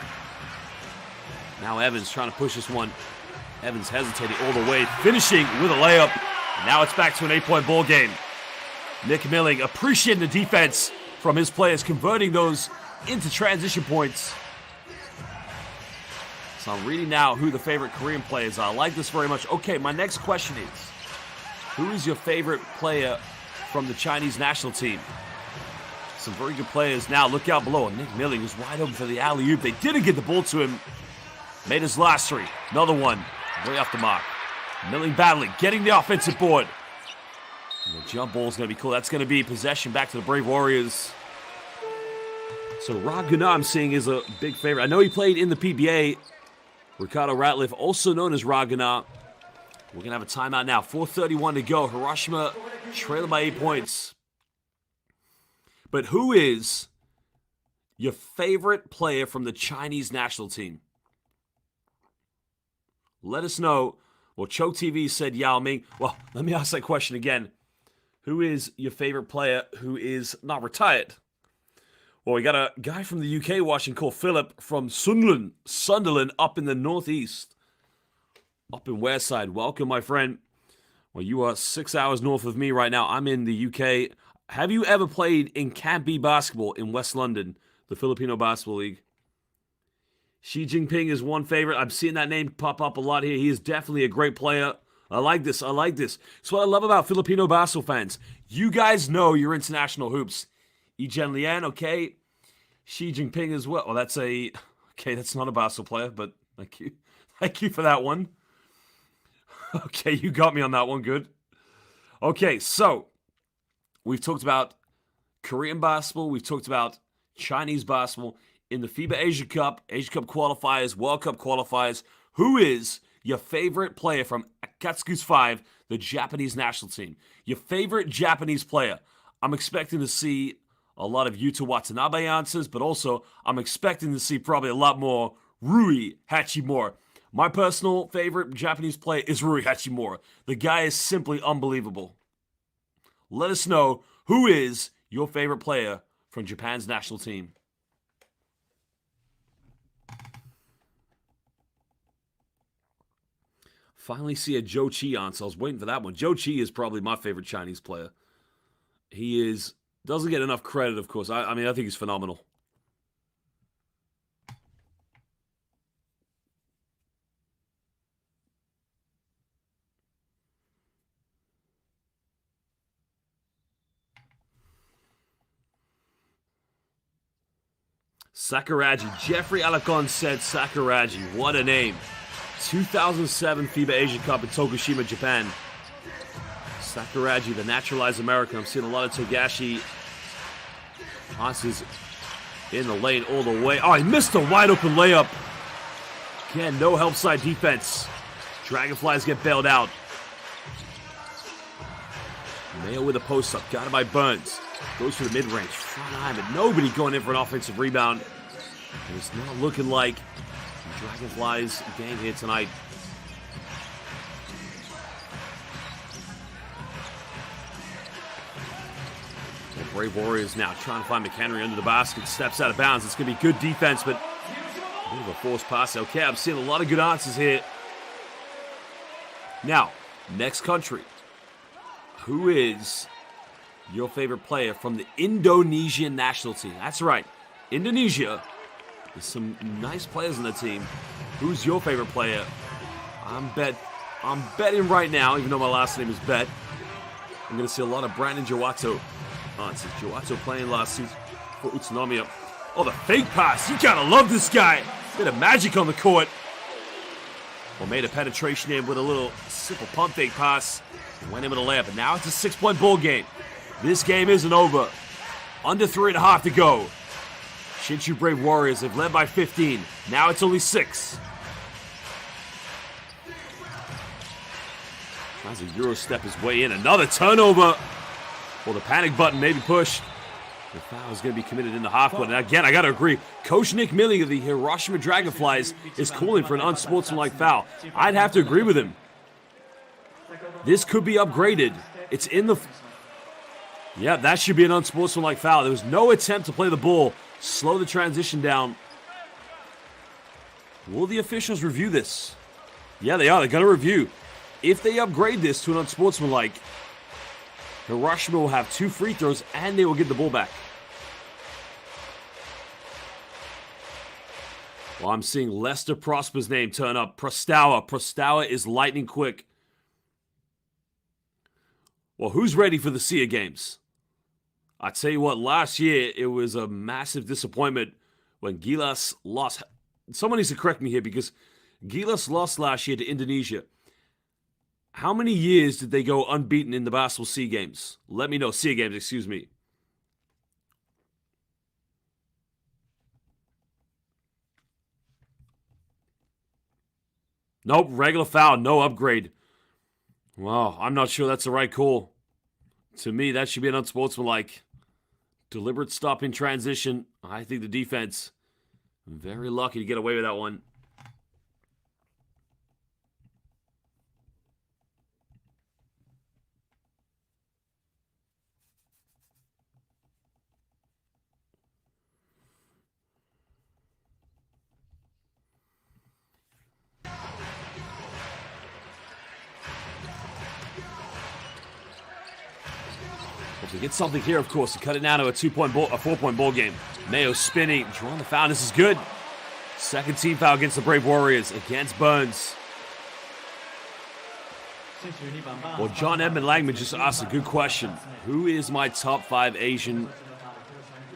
Now Evans trying to push this one. Evans hesitating all the way, finishing with a layup. Now it's back to an 8-point ball game. Nick Milling appreciating the defense from his players, converting those into transition points. So I'm reading now who the favorite Korean players are. I like this very much. Okay, my next question is, who is your favorite player from the Chinese national team? Some very good players. Now look out below. Nick Milling is wide open for the alley-oop. They didn't get the ball to him. Made his last three. Another one. Way off the mark. Milling battling. Getting the offensive board. And the jump ball is going to be cool. That's going to be possession back to the Brave Warriors. So Raguna, I'm seeing, is a big favorite. I know he played in the PBA. Ricardo Ratliff, also known as Raguna. We're going to have a timeout now. 4:31 to go. Hiroshima trailing by 8 points. But who is your favorite player from the Chinese national team? Let us know. Well, Choke TV said Yao Ming. Well, let me ask that question again. Who is your favorite player who is not retired? Well, we got a guy from the UK watching called Philip from Sunderland up in the northeast. Up in Westside. Welcome, my friend. Well, you are 6 hours north of me right now. I'm in the UK. Have you ever played in Camp B basketball in West London, the Filipino Basketball League? Xi Jinping is one favorite. I'm seeing that name pop up a lot here. He is definitely a great player. I like this. I like this. It's what I love about Filipino basketball fans. You guys know your international hoops. Yi Jianlian, okay. Xi Jinping as well. Well, that's a... Okay, that's not a basketball player, but thank you. Thank you for that one. Okay, you got me on that one. Good. Okay, so we've talked about Korean basketball. We've talked about Chinese basketball. In the FIBA Asia Cup qualifiers, World Cup qualifiers, who is your favorite player from Akatsuki's 5, the Japanese national team? Your favorite Japanese player? I'm expecting to see a lot of Yuta Watanabe answers, but also I'm expecting to see probably a lot more Rui Hachimura. My personal favorite Japanese player is Rui Hachimura. The guy is simply unbelievable. Let us know who is your favorite player from Japan's national team. Finally see a Zhou Qi answer. I was waiting for that one. Zhou Qi is probably my favorite Chinese player. He doesn't get enough credit, of course. I mean, I think he's phenomenal. Sakuraji. Jeffrey Alacon said Sakuraji. What a name. 2007 FIBA Asia Cup in Tokushima, Japan. Sakuraji, the naturalized American. I'm seeing a lot of Togashi passes in the lane all the way. Oh, he missed a wide open layup. Again, no help side defense. Dragonflies get bailed out. Mayo with a post up. Got it by Burns. Goes for the mid-range. Front eye, but nobody going in for an offensive rebound. And it's not looking like the Dragonflies game here tonight. The Brave Warriors now trying to find McHenry under the basket. Steps out of bounds. It's going to be good defense, but a bit of a forced pass. Okay, I'm seeing a lot of good answers here. Now, next country. Who is your favorite player from the Indonesian national team? That's right, Indonesia. There's some nice players on the team. Who's your favorite player? I'm betting right now, even though my last name is Bet. I'm going to see a lot of Brandon Jawato. It's Jawato playing last season for Utsunomiya. Oh, the fake pass. You gotta love this guy. Bit of magic on the court. Well, made a penetration in with a little simple pump fake pass. Went in with a layup, and now it's a 6-point ball game. This game isn't over. Under 3.5 to go. Shinshu Brave Warriors have led by 15. Now it's only 6. Tries to Euro step his way in. Another turnover. Well, the panic button may be pushed. The foul is going to be committed in the half court. And again, I got to agree. Coach Nick Milling of the Hiroshima Dragonflies is calling for an unsportsmanlike foul. I'd have to agree with him. This could be upgraded. It's in the... Yeah, that should be an unsportsmanlike foul. There was no attempt to play the ball. Slow the transition down. Will the officials review this? Yeah, they are. They're going to review. If they upgrade this to an unsportsmanlike, Hiroshima will have 2 free throws and they will get the ball back. Well, I'm seeing Lester Prosper's name turn up. Prostawa. Prostawa is lightning quick. Well, who's ready for the SIA games? I tell you what, last year it was a massive disappointment when Gilas lost. Someone needs to correct me here because Gilas lost last year to Indonesia. How many years did they go unbeaten in the basketball SEA games? Let me know. SEA games, excuse me. Nope, regular foul, no upgrade. Well, I'm not sure that's the right call. To me, that should be an unsportsmanlike. Deliberate stop in transition. I think the defense, very lucky to get away with that one. They get something here, of course, to cut it down to a 4-point ball game. Mayo spinning, drawing the foul. This is good. Second team foul against the Brave Warriors, against Burns. Well, John Edmund Langman just asked a good question. Who is my top 5 Asian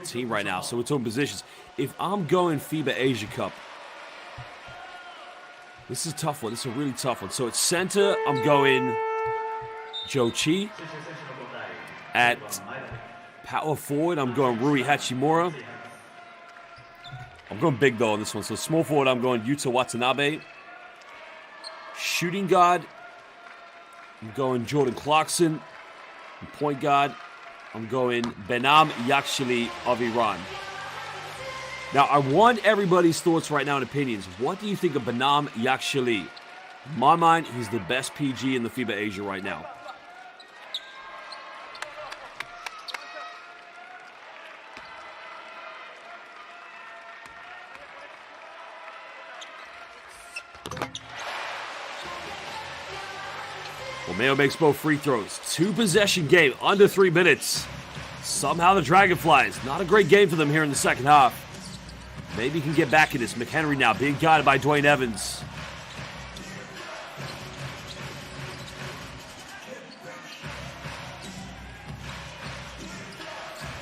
team right now? So we're talking positions. If I'm going FIBA Asia Cup, this is a tough one. This is a really tough one. So at center, I'm going Joe Chi. At power forward, I'm going Rui Hachimura. I'm going big, though, on this one. So small forward, I'm going Yuta Watanabe. Shooting guard, I'm going Jordan Clarkson. And point guard, I'm going Benam Yakshili of Iran. Now, I want everybody's thoughts right now and opinions. What do you think of Benam Yakshili? In my mind, he's the best PG in the FIBA Asia right now. Well, Mayo makes both free throws. 2-possession game, under 3 minutes. Somehow the Dragonflies, not a great game for them here in the second half. Maybe he can get back in this. McHenry now being guided by Dwayne Evans.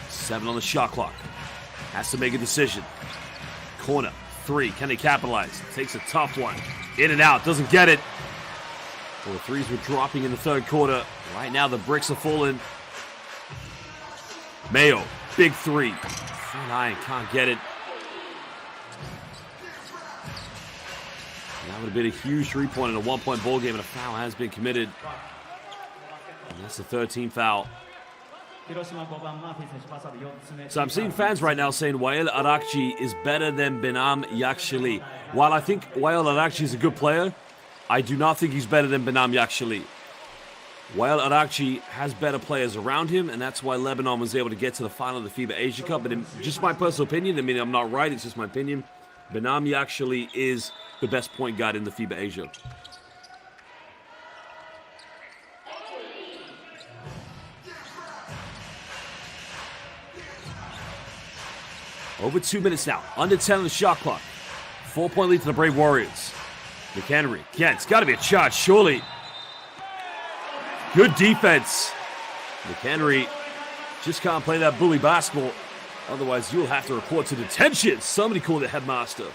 Seven on the shot clock. Has to make a decision. Corner, 3. Can they capitalize? Takes a tough one. In and out, doesn't get it. Well, the threes were dropping in the third quarter. Right now, the bricks are falling. Mayo, big 3. Front iron, can't get it. That would have been a huge 3-point in a 1-point ball game, and a foul has been committed. And that's the 13th foul. So I'm seeing fans right now saying Wael Arakchi is better than Benam Yakshili. While I think Wael Arakchi is a good player, I do not think he's better than Benam Yakshili. Wael Arakchi has better players around him, and that's why Lebanon was able to get to the final of the FIBA Asia Cup. But in just my personal opinion, I mean, I'm not right, it's just my opinion, Benam Yakshili is the best point guard in the FIBA Asia. Over 2 minutes now. Under 10 on the shot clock. 4-point lead to the Brave Warriors. McHenry. Again, it's got to be a charge, surely. Good defense. McHenry just can't play that bully basketball. Otherwise, you'll have to report to detention. Somebody call the headmaster.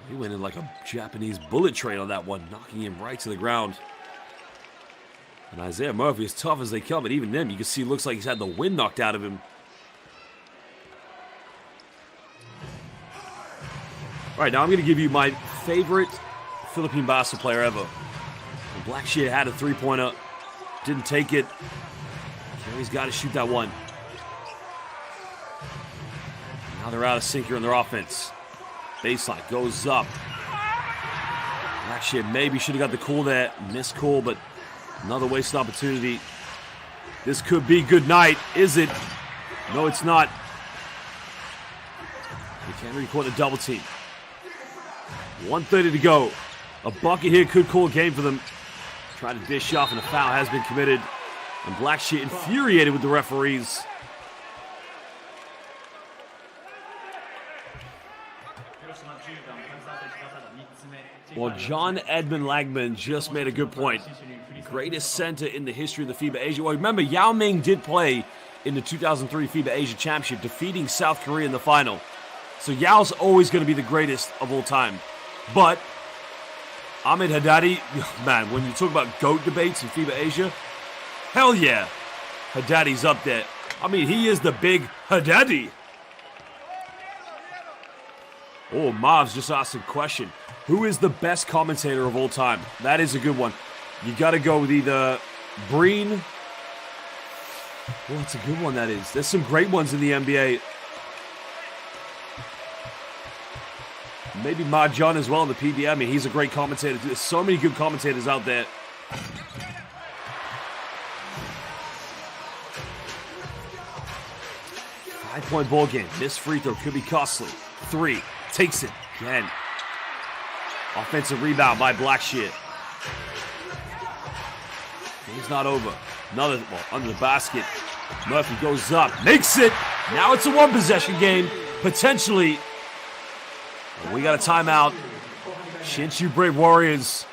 He went in like a Japanese bullet train on that one, knocking him right to the ground. And Isaiah Murphy, as tough as they come, and even them, you can see, looks like he's had the wind knocked out of him. All right, now I'm going to give you my favorite Philippine basketball player ever. Blackshear had a 3-pointer, didn't take it. Carey's got to shoot that one. Now they're out of sync here in their offense. Baseline goes up. Blackshear maybe should have got the call there. Missed call, but another wasted opportunity. This could be good night. Is it? No, it's not. McHenry caught a double team. 1:30 to go. A bucket here could call a game for them. Trying to dish off, and a foul has been committed. And Blackshear infuriated with the referees. Well, John Edmund Langman just made a good point. Greatest center in the history of the FIBA Asia. Well, remember, Yao Ming did play in the 2003 FIBA Asia Championship, defeating South Korea in the final. So Yao's always going to be the greatest of all time. But Ahmed Haddadi, man, when you talk about GOAT debates in FIBA Asia, hell yeah, Haddadi's up there. I mean, he is the big Haddadi. Oh, Mavs just asked a question. Who is the best commentator of all time? That is a good one. You got to go with either Breen. Oh, that's a good one, that is. There's some great ones in the NBA. Maybe Ma John as well in the PBA. I mean, he's a great commentator. There's so many good commentators out there. Five-point ball game. Missed free throw could be costly. 3. Takes it. Again. Offensive rebound by Blackshear. Game's not over. Another, under the basket. Murphy goes up, makes it. Now it's a one-possession game, potentially. We got a timeout. Shinshu Brave Warriors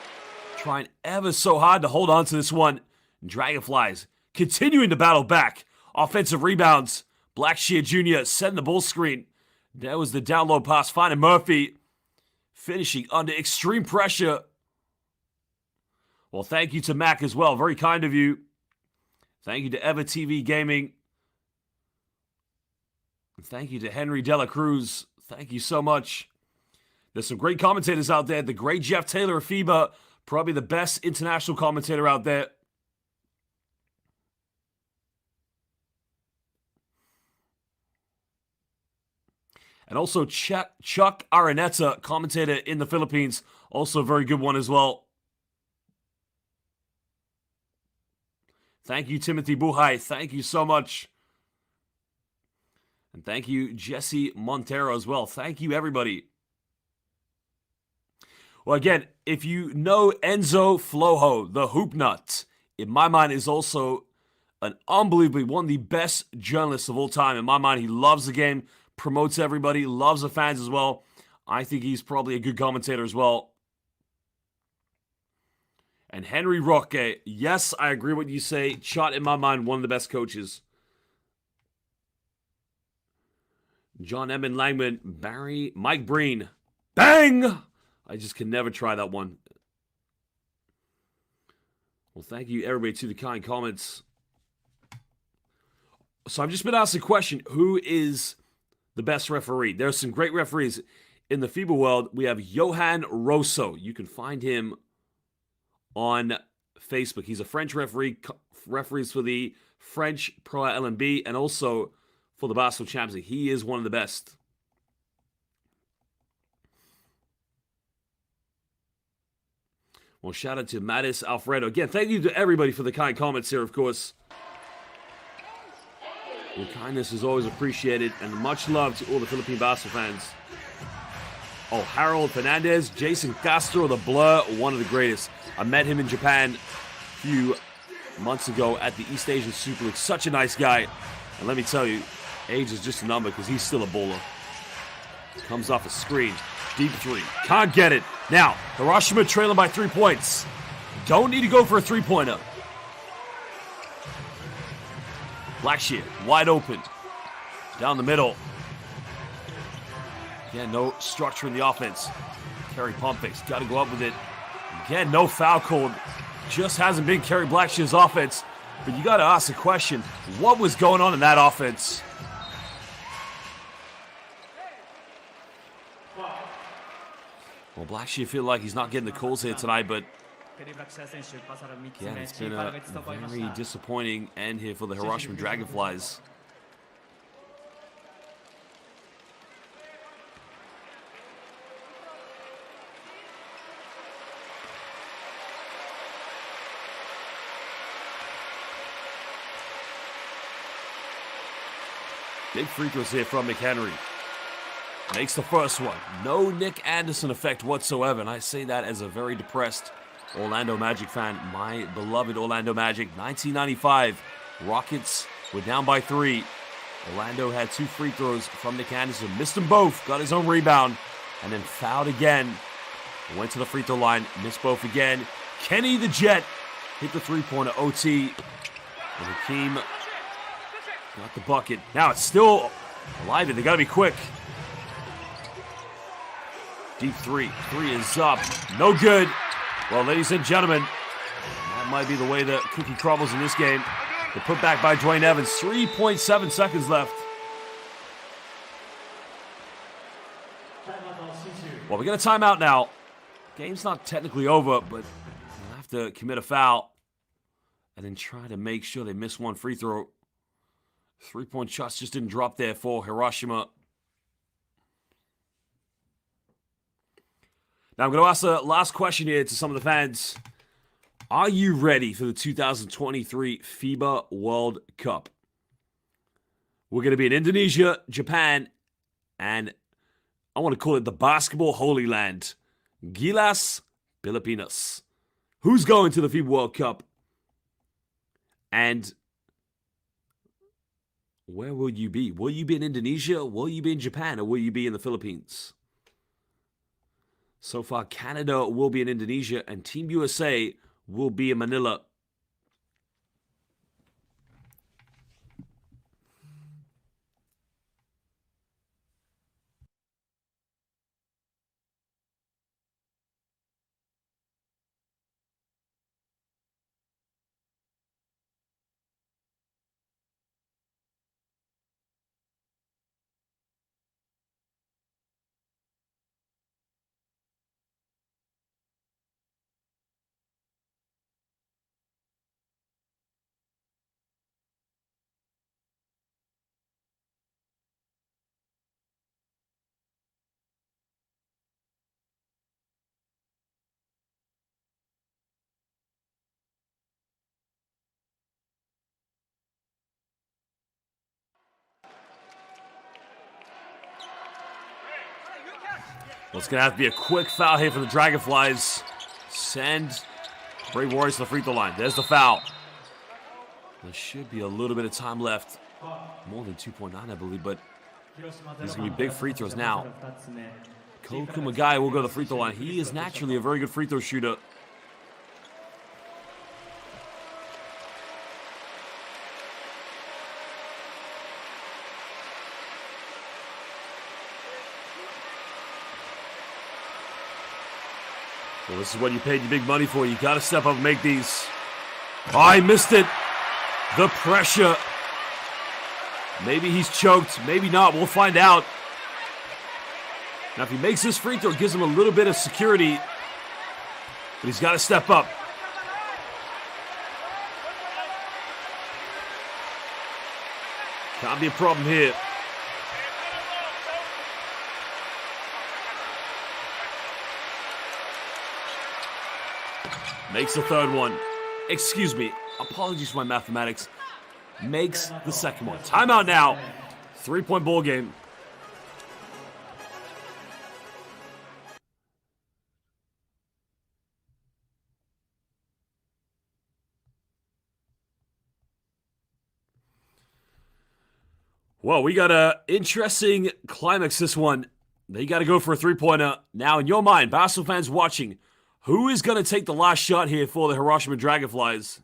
trying ever so hard to hold on to this one. Dragonflies continuing to battle back. Offensive rebounds. Blackshear Jr. setting the ball screen. That was the down low pass, finding Murphy. Finishing under extreme pressure. Well, thank you to Mac as well. Very kind of you. Thank you to Ever TV Gaming. And thank you to Henry Dela Cruz. Thank you so much. There's some great commentators out there. The great Jeff Taylor of FIBA. Probably the best international commentator out there. And also Chuck Araneta, commentator in the Philippines. Also a very good one as well. Thank you, Timothy Buhay. Thank you so much. And thank you, Jesse Montero as well. Thank you, everybody. Well, again, if you know Enzo Flojo, the Hoop Nut, in my mind is also an unbelievably one of the best journalists of all time. In my mind, he loves the game, promotes everybody, loves the fans as well. I think he's probably a good commentator as well. And Henry Roque, yes, I agree with what you say. Shot in my mind, one of the best coaches. John Edmund Langman, Barry, Mike Breen. Bang! I just can never try that one. Well, thank you, everybody, to the kind comments. So I've just been asked a question. Who is the best referee? There's some great referees in the FIBA world. We have Johan Rosso. You can find him on Facebook. He's a French referee, referees for the French Pro LMB and also for the Basketball Champions League. He is one of the best. Well, shout out to Mattis Alfredo. Again, thank you to everybody for the kind comments here, of course. Your kindness is always appreciated, and much love to all the Philippine basketball fans. Oh, Harold Fernandez, Jason Castro, the Blur, one of the greatest. I met him in Japan a few months ago at the East Asian Super League. Such a nice guy. And let me tell you, age is just a number because he's still a bowler. Comes off a screen. Deep three. Can't get it. Now, Hiroshima trailing by 3 points. Don't need to go for a three-pointer. Blackshear, wide open. Down the middle. Again, no structure in the offense. Kerry Pompix, got to go up with it. Again, no foul called. Just hasn't been Kerry Blackshear's offense. But you got to ask the question, what was going on in that offense? Well, Blackshear feel like he's not getting the calls here tonight, but yeah, it's been a very disappointing end here for the Hiroshima Dragonflies. Big free throws here from McHenry. Makes the first one. No Nick Anderson effect whatsoever, and I say that as a very depressed Orlando Magic fan. My beloved Orlando Magic. 1995, Rockets were down by 3. Orlando had 2 free throws from Nick Anderson. Missed them both, got his own rebound, and then fouled again. Went to the free throw line, missed both again. Kenny the Jet hit the three-pointer OT. And Hakeem got the bucket. Now it's still alive, and they got to be quick. Deep three. Three is up. No good. Well, ladies and gentlemen, that might be the way the cookie crumbles in this game. The putback by Dwayne Evans. 3.7 seconds left. Well, we got a timeout now. Game's not technically over, but we'll have to commit a foul and then try to make sure they miss one free throw. 3-point shots just didn't drop there for Hiroshima. Now, I'm going to ask the last question here to some of the fans. Are you ready for the 2023 FIBA World Cup? We're going to be in Indonesia, Japan, and I want to call it the Basketball Holy Land. Gilas Pilipinas. Who's going to the FIBA World Cup? And where will you be? Will you be in Indonesia? Will you be in Japan? Or will you be in the Philippines? So far, Canada will be in Indonesia, and Team USA will be in Manila. Well, it's going to have to be a quick foul here for the Dragonflies. Send Brave Warriors to the free throw line. There's the foul. There should be a little bit of time left. More than 2.9, I believe, but these are going to be big free throws now. Ko Kumagai will go to the free throw line. He is naturally a very good free throw shooter. Well, this is what you paid your big money for. You got to step up and make these. Oh, I missed it. The pressure. Maybe he's choked. Maybe not. We'll find out. Now, if he makes this free throw, it gives him a little bit of security. But he's got to step up. Can't be a problem here. Makes the third one. Excuse me. Apologies for my mathematics. Makes the second one. Timeout now. 3-point ball game. Well, we got a interesting climax this one. They got to go for a three-pointer. Now, in your mind, basketball fans watching, who is going to take the last shot here for the Hiroshima Dragonflies?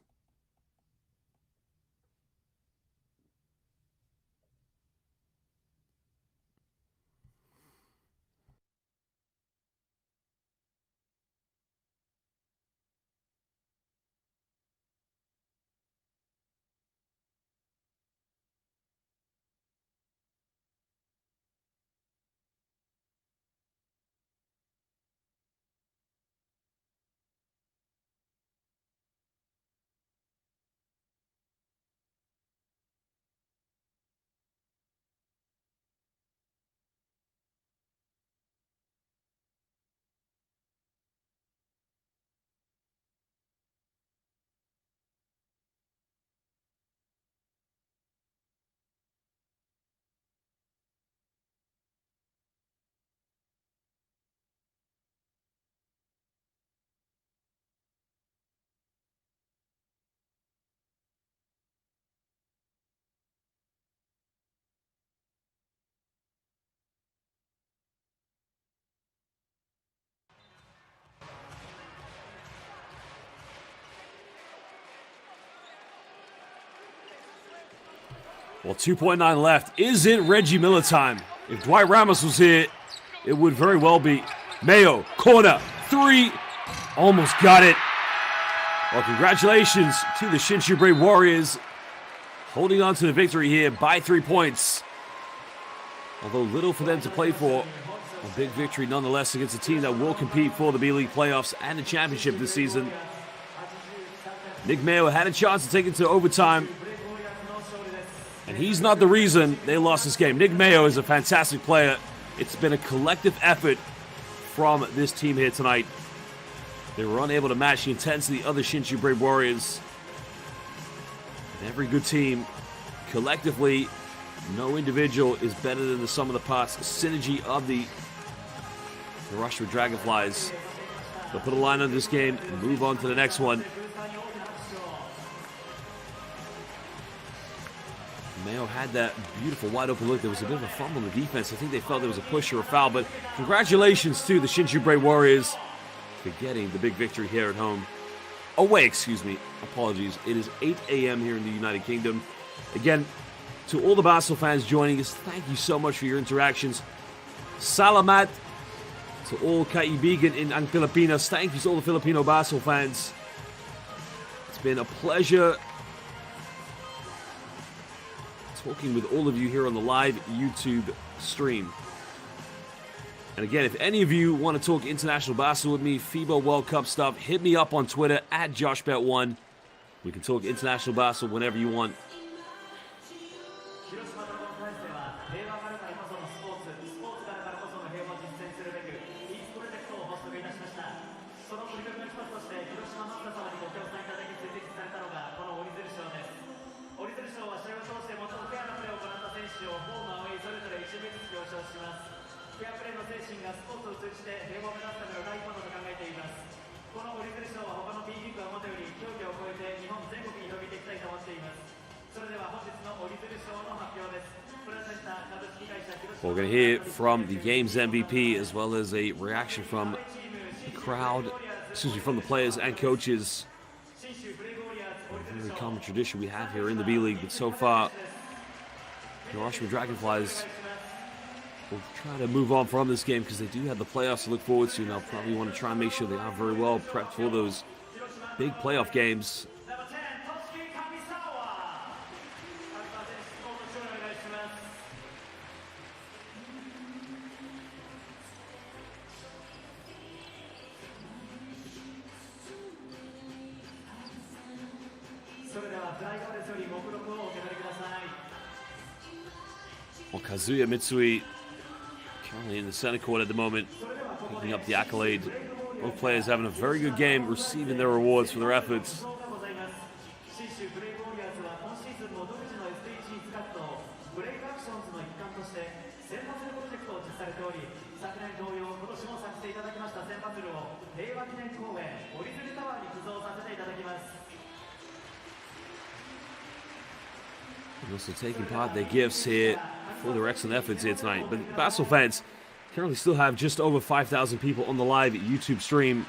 Well, 2.9 left. Is it Reggie Miller time? If Dwight Ramos was here, it would very well be. Mayo, corner, three. Almost got it. Well, congratulations to the Shinshu Brave Warriors. Holding on to the victory here by 3 points. Although little for them to play for. A big victory nonetheless against a team that will compete for the B-League playoffs and the championship this season. Nick Mayo had a chance to take it to overtime. And he's not the reason they lost this game. Nick Mayo is a fantastic player. It's been a collective effort from this team here tonight. They were unable to match the intensity of the Shinshu Brave Warriors. And every good team, collectively, no individual is better than the sum of the parts. Synergy of the Hiroshima Dragonflies. They'll put a line on this game and move on to the next one. Mayo had that beautiful wide open look. There was a bit of a fumble in the defense. I think they felt there was a push or a foul, but congratulations to the Shinshu Brave Warriors for getting the big victory here at home. Away, excuse me. Apologies. It is 8 a.m. here in the United Kingdom. Again, to all the Basel fans joining us, thank you so much for your interactions. Salamat to all kaibigan in ang Pilipinas. Thank you to all the Filipino Basel fans. It's been a pleasure talking with all of you here on the live YouTube stream. And again, if any of you want to talk international basketball with me, FIBA World Cup stuff, hit me up on Twitter at JoshBet1. We can talk international basketball whenever you want. Well, we're going to hear from the game's MVP as well as a reaction from the crowd, from the players and coaches. A very common tradition we have here in the B-League, but so far, the Hiroshima Dragonflies will try to move on from this game because they do have the playoffs to look forward to. And they'll probably want to try and make sure they are very well prepped for those big playoff games. Well, Kazuya Mitsui currently in the center court at the moment, picking up the accolade. Both players having a very good game, receiving their rewards for their efforts. And also taking part in their gifts here for their excellent efforts here tonight. But Basel fans currently still have just over 5,000 people on the live YouTube stream.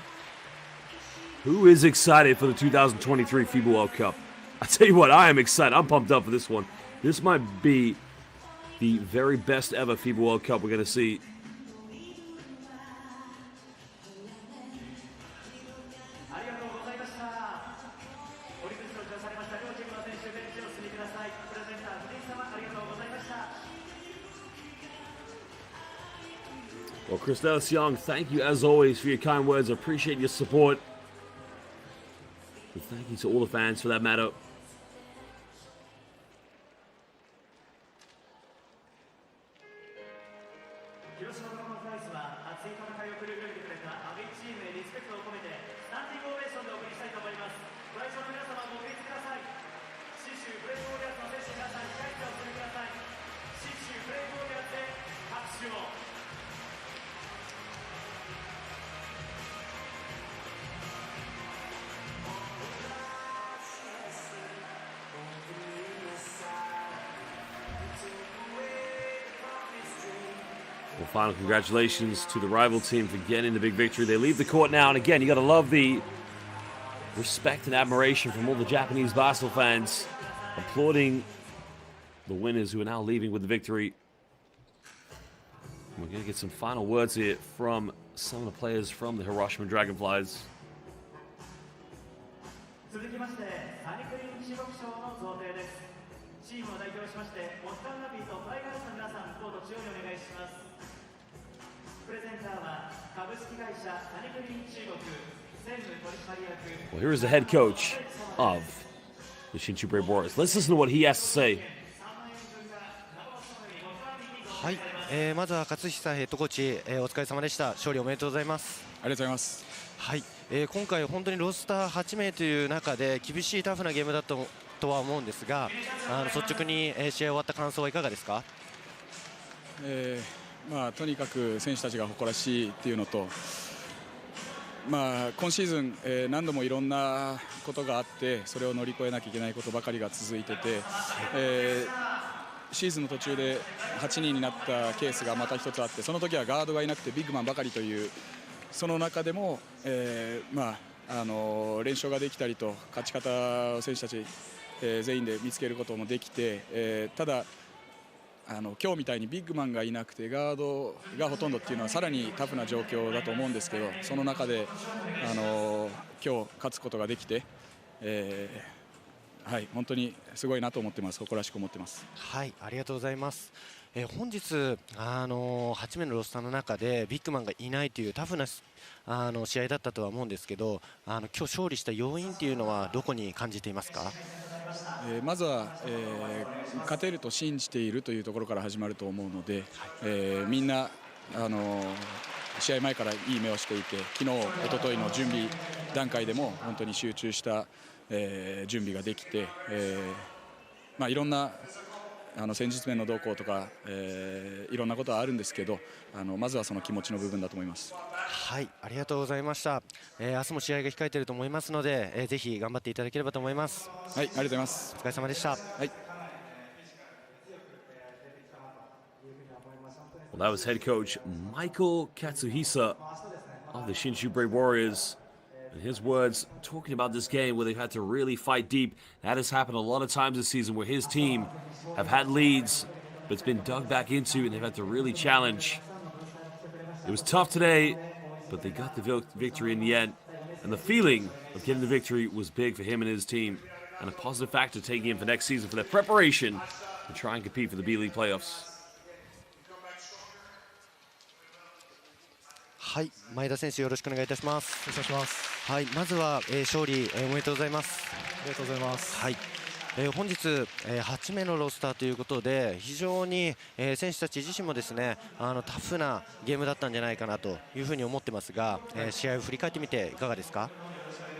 Who is excited for the 2023 FIBA World Cup? I tell you what, I am excited. I'm pumped up for this one. This might be the very best ever FIBA World Cup we're going to see. Well, Christelis Young, thank you as always for your kind words. I appreciate your support. And thank you to all the fans for that matter. Well, final congratulations to the rival team for getting the big victory. They leave the court now, and again, you got to love the respect and admiration from all the Japanese Basel fans applauding the winners who are now leaving with the victory. And we're going to get some final words here from some of the players from the Hiroshima Dragonflies. Well, here is the head coach of the Shinshu Brave Warriors. Let's listen to what he has to say. はい、まずは勝久ヘッドコーチ、お疲れ様でした。勝利おめでとうございます。ありがとうございます。はい、今回本当にロスター8名という中で厳しいタフなゲームだったとは思うんですが、率直に試合終わった感想はいかがですか？とにかく選手たちが誇らしいっていうのと、今シーズン、何度もいろんなことがあってそれを乗り越えなきゃいけないことばかりが続いてて、シーズンの途中で8人になったケースがまた一つあって、その時はガードがいなくてビッグマンばかりという、その中でも、連勝ができたりと勝ち方を選手たち、全員で見つけることもできて、ただ今日みたいにビッグマンがいなくてガードがほとんどっていうのはさらにタフな状況だと思うんですけど、その中で今日勝つことができて、本当にすごいなと思ってます。誇らしく思ってます。はい、ありがとうございます。本日8名のロスターの中でビッグマンがいないというタフな試合だったとは思うんですけど、今日勝利した要因っていうのはどこに感じていますか？まずは、勝てると信じているというところから始まると思うので、みんな試合前からいい目をしていて、昨日、一昨日の準備段階でも本当に集中した、準備ができて、いろんな戦術面の動向とか、いろんなことはあるんですけど、まずはその気持ちの部分だと思います。はい、ありがとうございました。明日も試合が控えていると思いますので、ぜひ頑張っていただければと思います。はい、ありがとうございます。お疲れ様でした。はい。Well, that was head coach Michael Katsuhisa of the Shinshu Brave Warriors. In his words, talking about this game where they've had to really fight deep. That has happened a lot of times this season where his team have had leads, but it's been dug back into and they've had to really challenge. It was tough today, but they got the victory in the end. And the feeling of getting the victory was big for him and his team, and a positive factor taking him for next season for their preparation to try and compete for the B.LEAGUE playoffs. はい、前田選手よろしくお願いいたします。よろしくお願いします。はい、まずは、勝利、おめでとうございます。ありがとうございます。はい、本日、8名のロスターということで非常に、選手たち自身もですねタフなゲームだったんじゃないかなというふうに思ってますが、試合を振り返ってみていかがですか？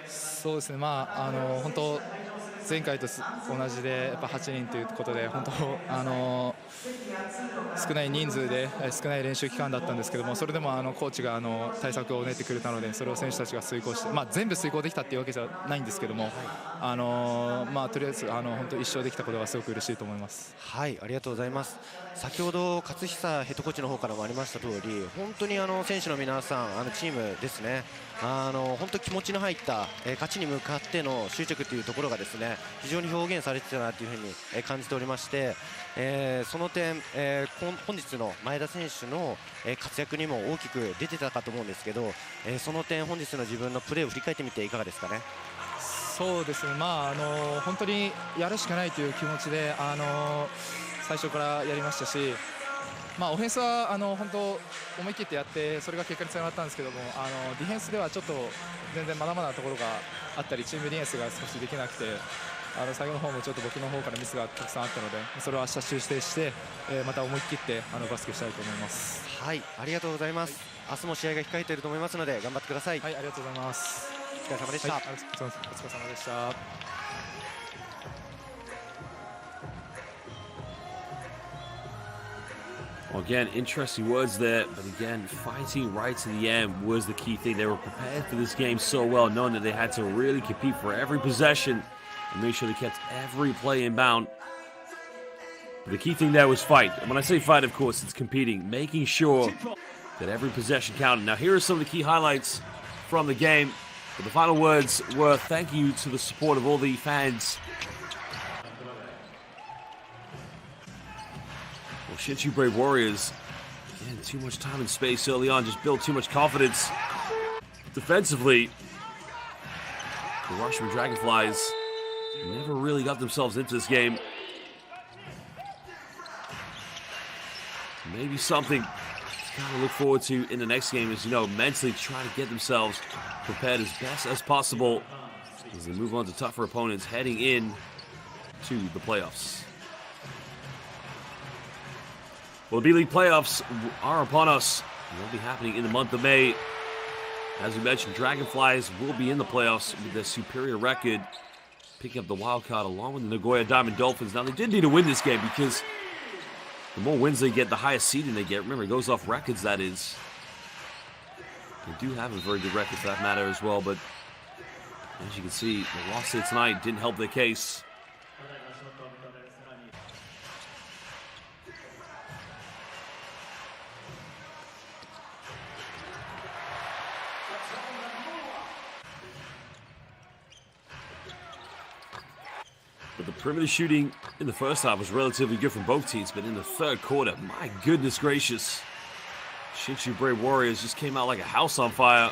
そうですね、本当前回と同じでやっぱ8人ということで本当少ない人数で少ない練習期間だったんですけども、それでもコーチが対策を練ってくれたので、それを選手たちが遂行して、全部遂行できたっていうわけじゃないんですけども、とりあえず本当一勝できたことがすごく嬉しいと思います。はい、ありがとうございます。先ほど勝久ヘッドコーチの方からもありました通り、本当に選手の皆さんチームですね、本当気持ちの入った、勝ちに向かっての執着というところがですね非常に表現されていたなというふうに、感じておりまして、その点、本日の前田選手の、活躍にも大きく出てたかと思うんですけど、その点本日の自分のプレーを振り返ってみていかがですかね？そうですね、本当にやるしかないという気持ちで最初からやりましたし、オフェンスは本当思い切ってやってそれが結果につながったんですけども、ディフェンスではちょっと全然まだまだなところがあったり、チームディフェンスが少しできなくて、最後の方もちょっと僕の方からミスがたくさんあったので、それを明日修正してまた思い切ってバスケしたいと思います。はい、ありがとうございます。明日も試合が控えていると思いますので頑張ってください。はい、ありがとうございます。お疲れ様でした。はい、お疲れ様でした。Well, again, interesting words there, but again, fighting right to the end was the key thing. They were prepared for this game so well, knowing that they had to really compete for every possession and make sure they kept every play inbound. But the key thing there was fight. And when I say fight, of course, it's competing, making sure that every possession counted. Now, here are some of the key highlights from the game. But the final words were thank you to the support of all the fans. Well, Shinshu Brave Warriors, again, too much time and space early on, just built too much confidence. Defensively, the HIROSHIMA Dragonflies never really got themselves into this game. Maybe something to kind of look forward to in the next game is, mentally trying to get themselves prepared as best as possible as they move on to tougher opponents heading in to the playoffs. Well, the B.LEAGUE playoffs are upon us. They'll be happening in the month of May. As we mentioned, Dragonflies will be in the playoffs with their superior record, picking up the wild card along with the Nagoya Diamond Dolphins. Now, they did need to win this game because The more wins they get, the higher seeding they get. Remember, it goes off records, that is. They do have a very good record for that matter as well, but as you can see, the loss here tonight didn't help their case. But the perimeter shooting in the first half was relatively good from both teams, but in the third quarter, my goodness gracious, Shinshu Brave Warriors just came out like a house on fire.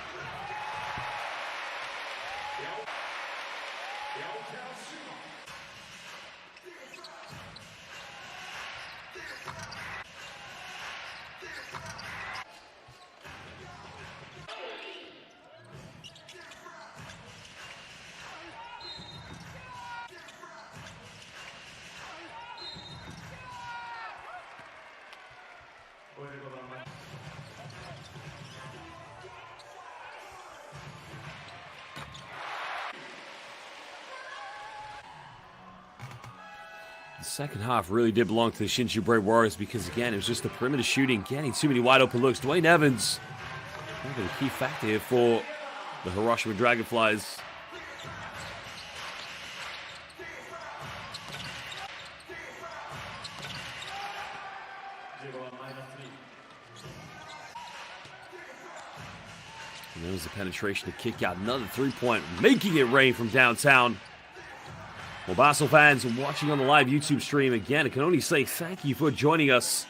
The second half really did belong to the Shinshu Brave Warriors because, again, it was just the perimeter shooting, getting too many wide open looks. Dwayne Evans, kind of a key factor here for the Hiroshima Dragonflies. And there was the penetration to kick out another three-point, making it rain from downtown. Well, Basel fans watching on the live YouTube stream, again, I can only say thank you for joining us.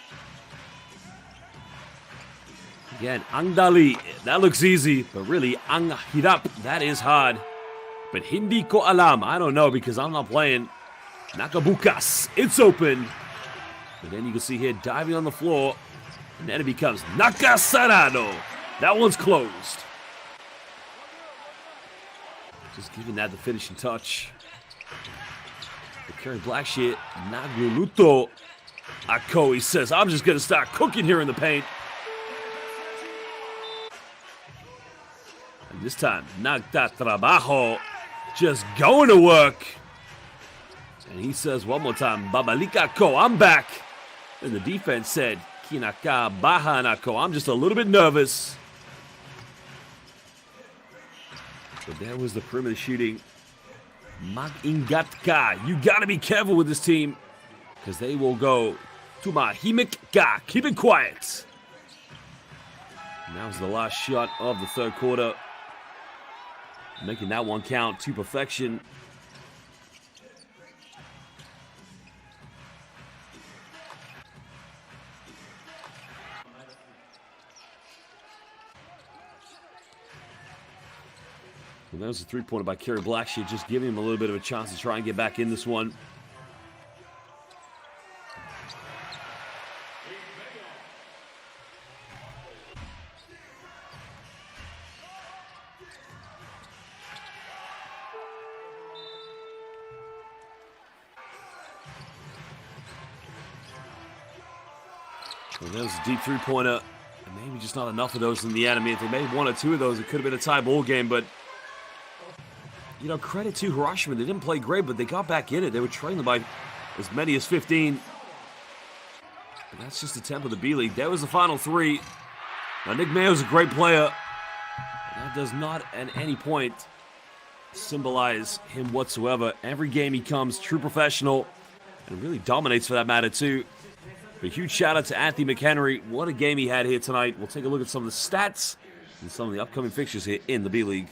Again, Ang Dali, that looks easy, but really, Ang Hirap, that is hard. But Hindi ko alam, I don't know because I'm not playing. Nakabukas, it's open. But then you can see here diving on the floor, and then it becomes Nakasarado. That one's closed. Just giving that the finishing touch. The Kerry Blackshear, Naguluto Ako, he says, I'm just going to start cooking here in the paint. And this time, Nagta Trabajo, just going to work. And he says one more time, Babalika Ko, I'm back. And the defense said, Kinaka Baha Nako, I'm just a little bit nervous. But there was the perimeter shooting. Mag-ingat-ka. You gotta be careful with this team because they will go Tumahimik-ka. Keep it quiet. And that was the last shot of the third quarter. Making that one count to perfection. And that was a three-pointer by Kerry Blackshear, just giving him a little bit of a chance to try and get back in this one. Well, that was a deep three-pointer. And maybe just not enough of those in the end. I mean, if they made one or two of those, it could have been a tie ball game, but you know, credit to Hiroshima. They didn't play great, but they got back in it. They were trailing by as many as 15. But that's just the tempo of the B-League. That was the final three. Now, Nick Mayo's a great player. That does not at any point symbolize him whatsoever. Every game he comes, true professional, and really dominates for that matter, too. But a huge shout out to Anthony McHenry. What a game he had here tonight. We'll take a look at some of the stats and some of the upcoming fixtures here in the B-League.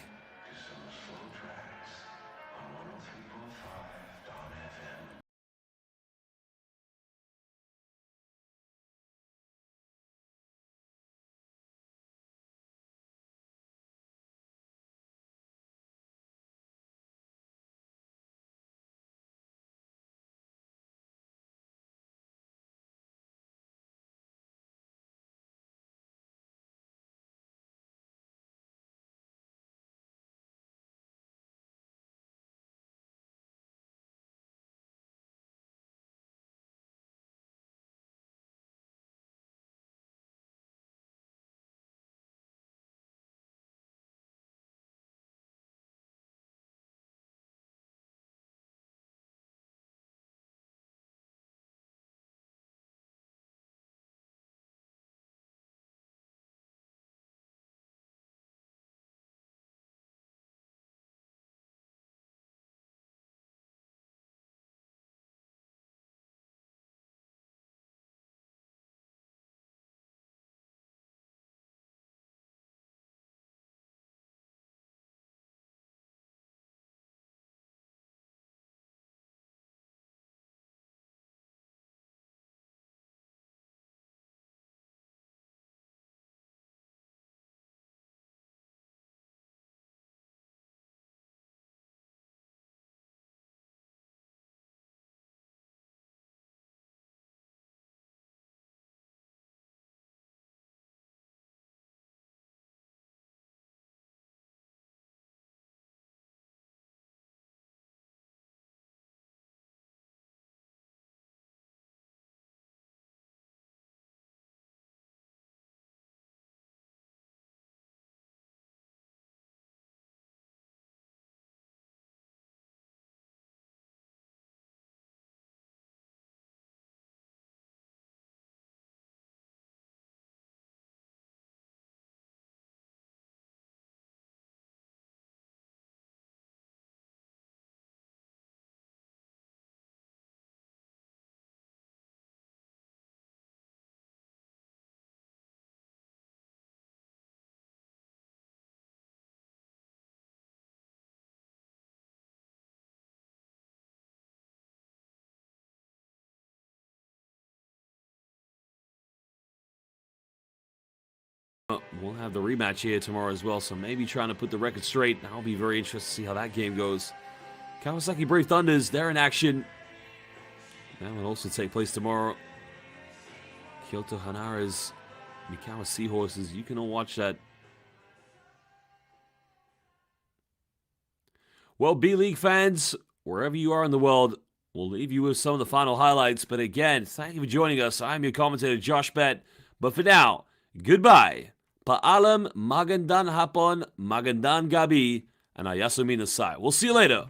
we'll have the rematch here tomorrow as well, so maybe trying to put the record straight. I'll be very interested to see how that game goes. Kawasaki Brave Thunders, they're in action. That will also take place tomorrow. Kyoto Hanara's Mikawa Seahorses. You can all watch that. Well, B-League fans, wherever you are in the world, we'll leave you with some of the final highlights. But again, thank you for joining us. I'm your commentator, Josh Bett. But for now, goodbye. Paalam, magandang hapon, magandang gabi, and ayasumi nasai. We'll see you later.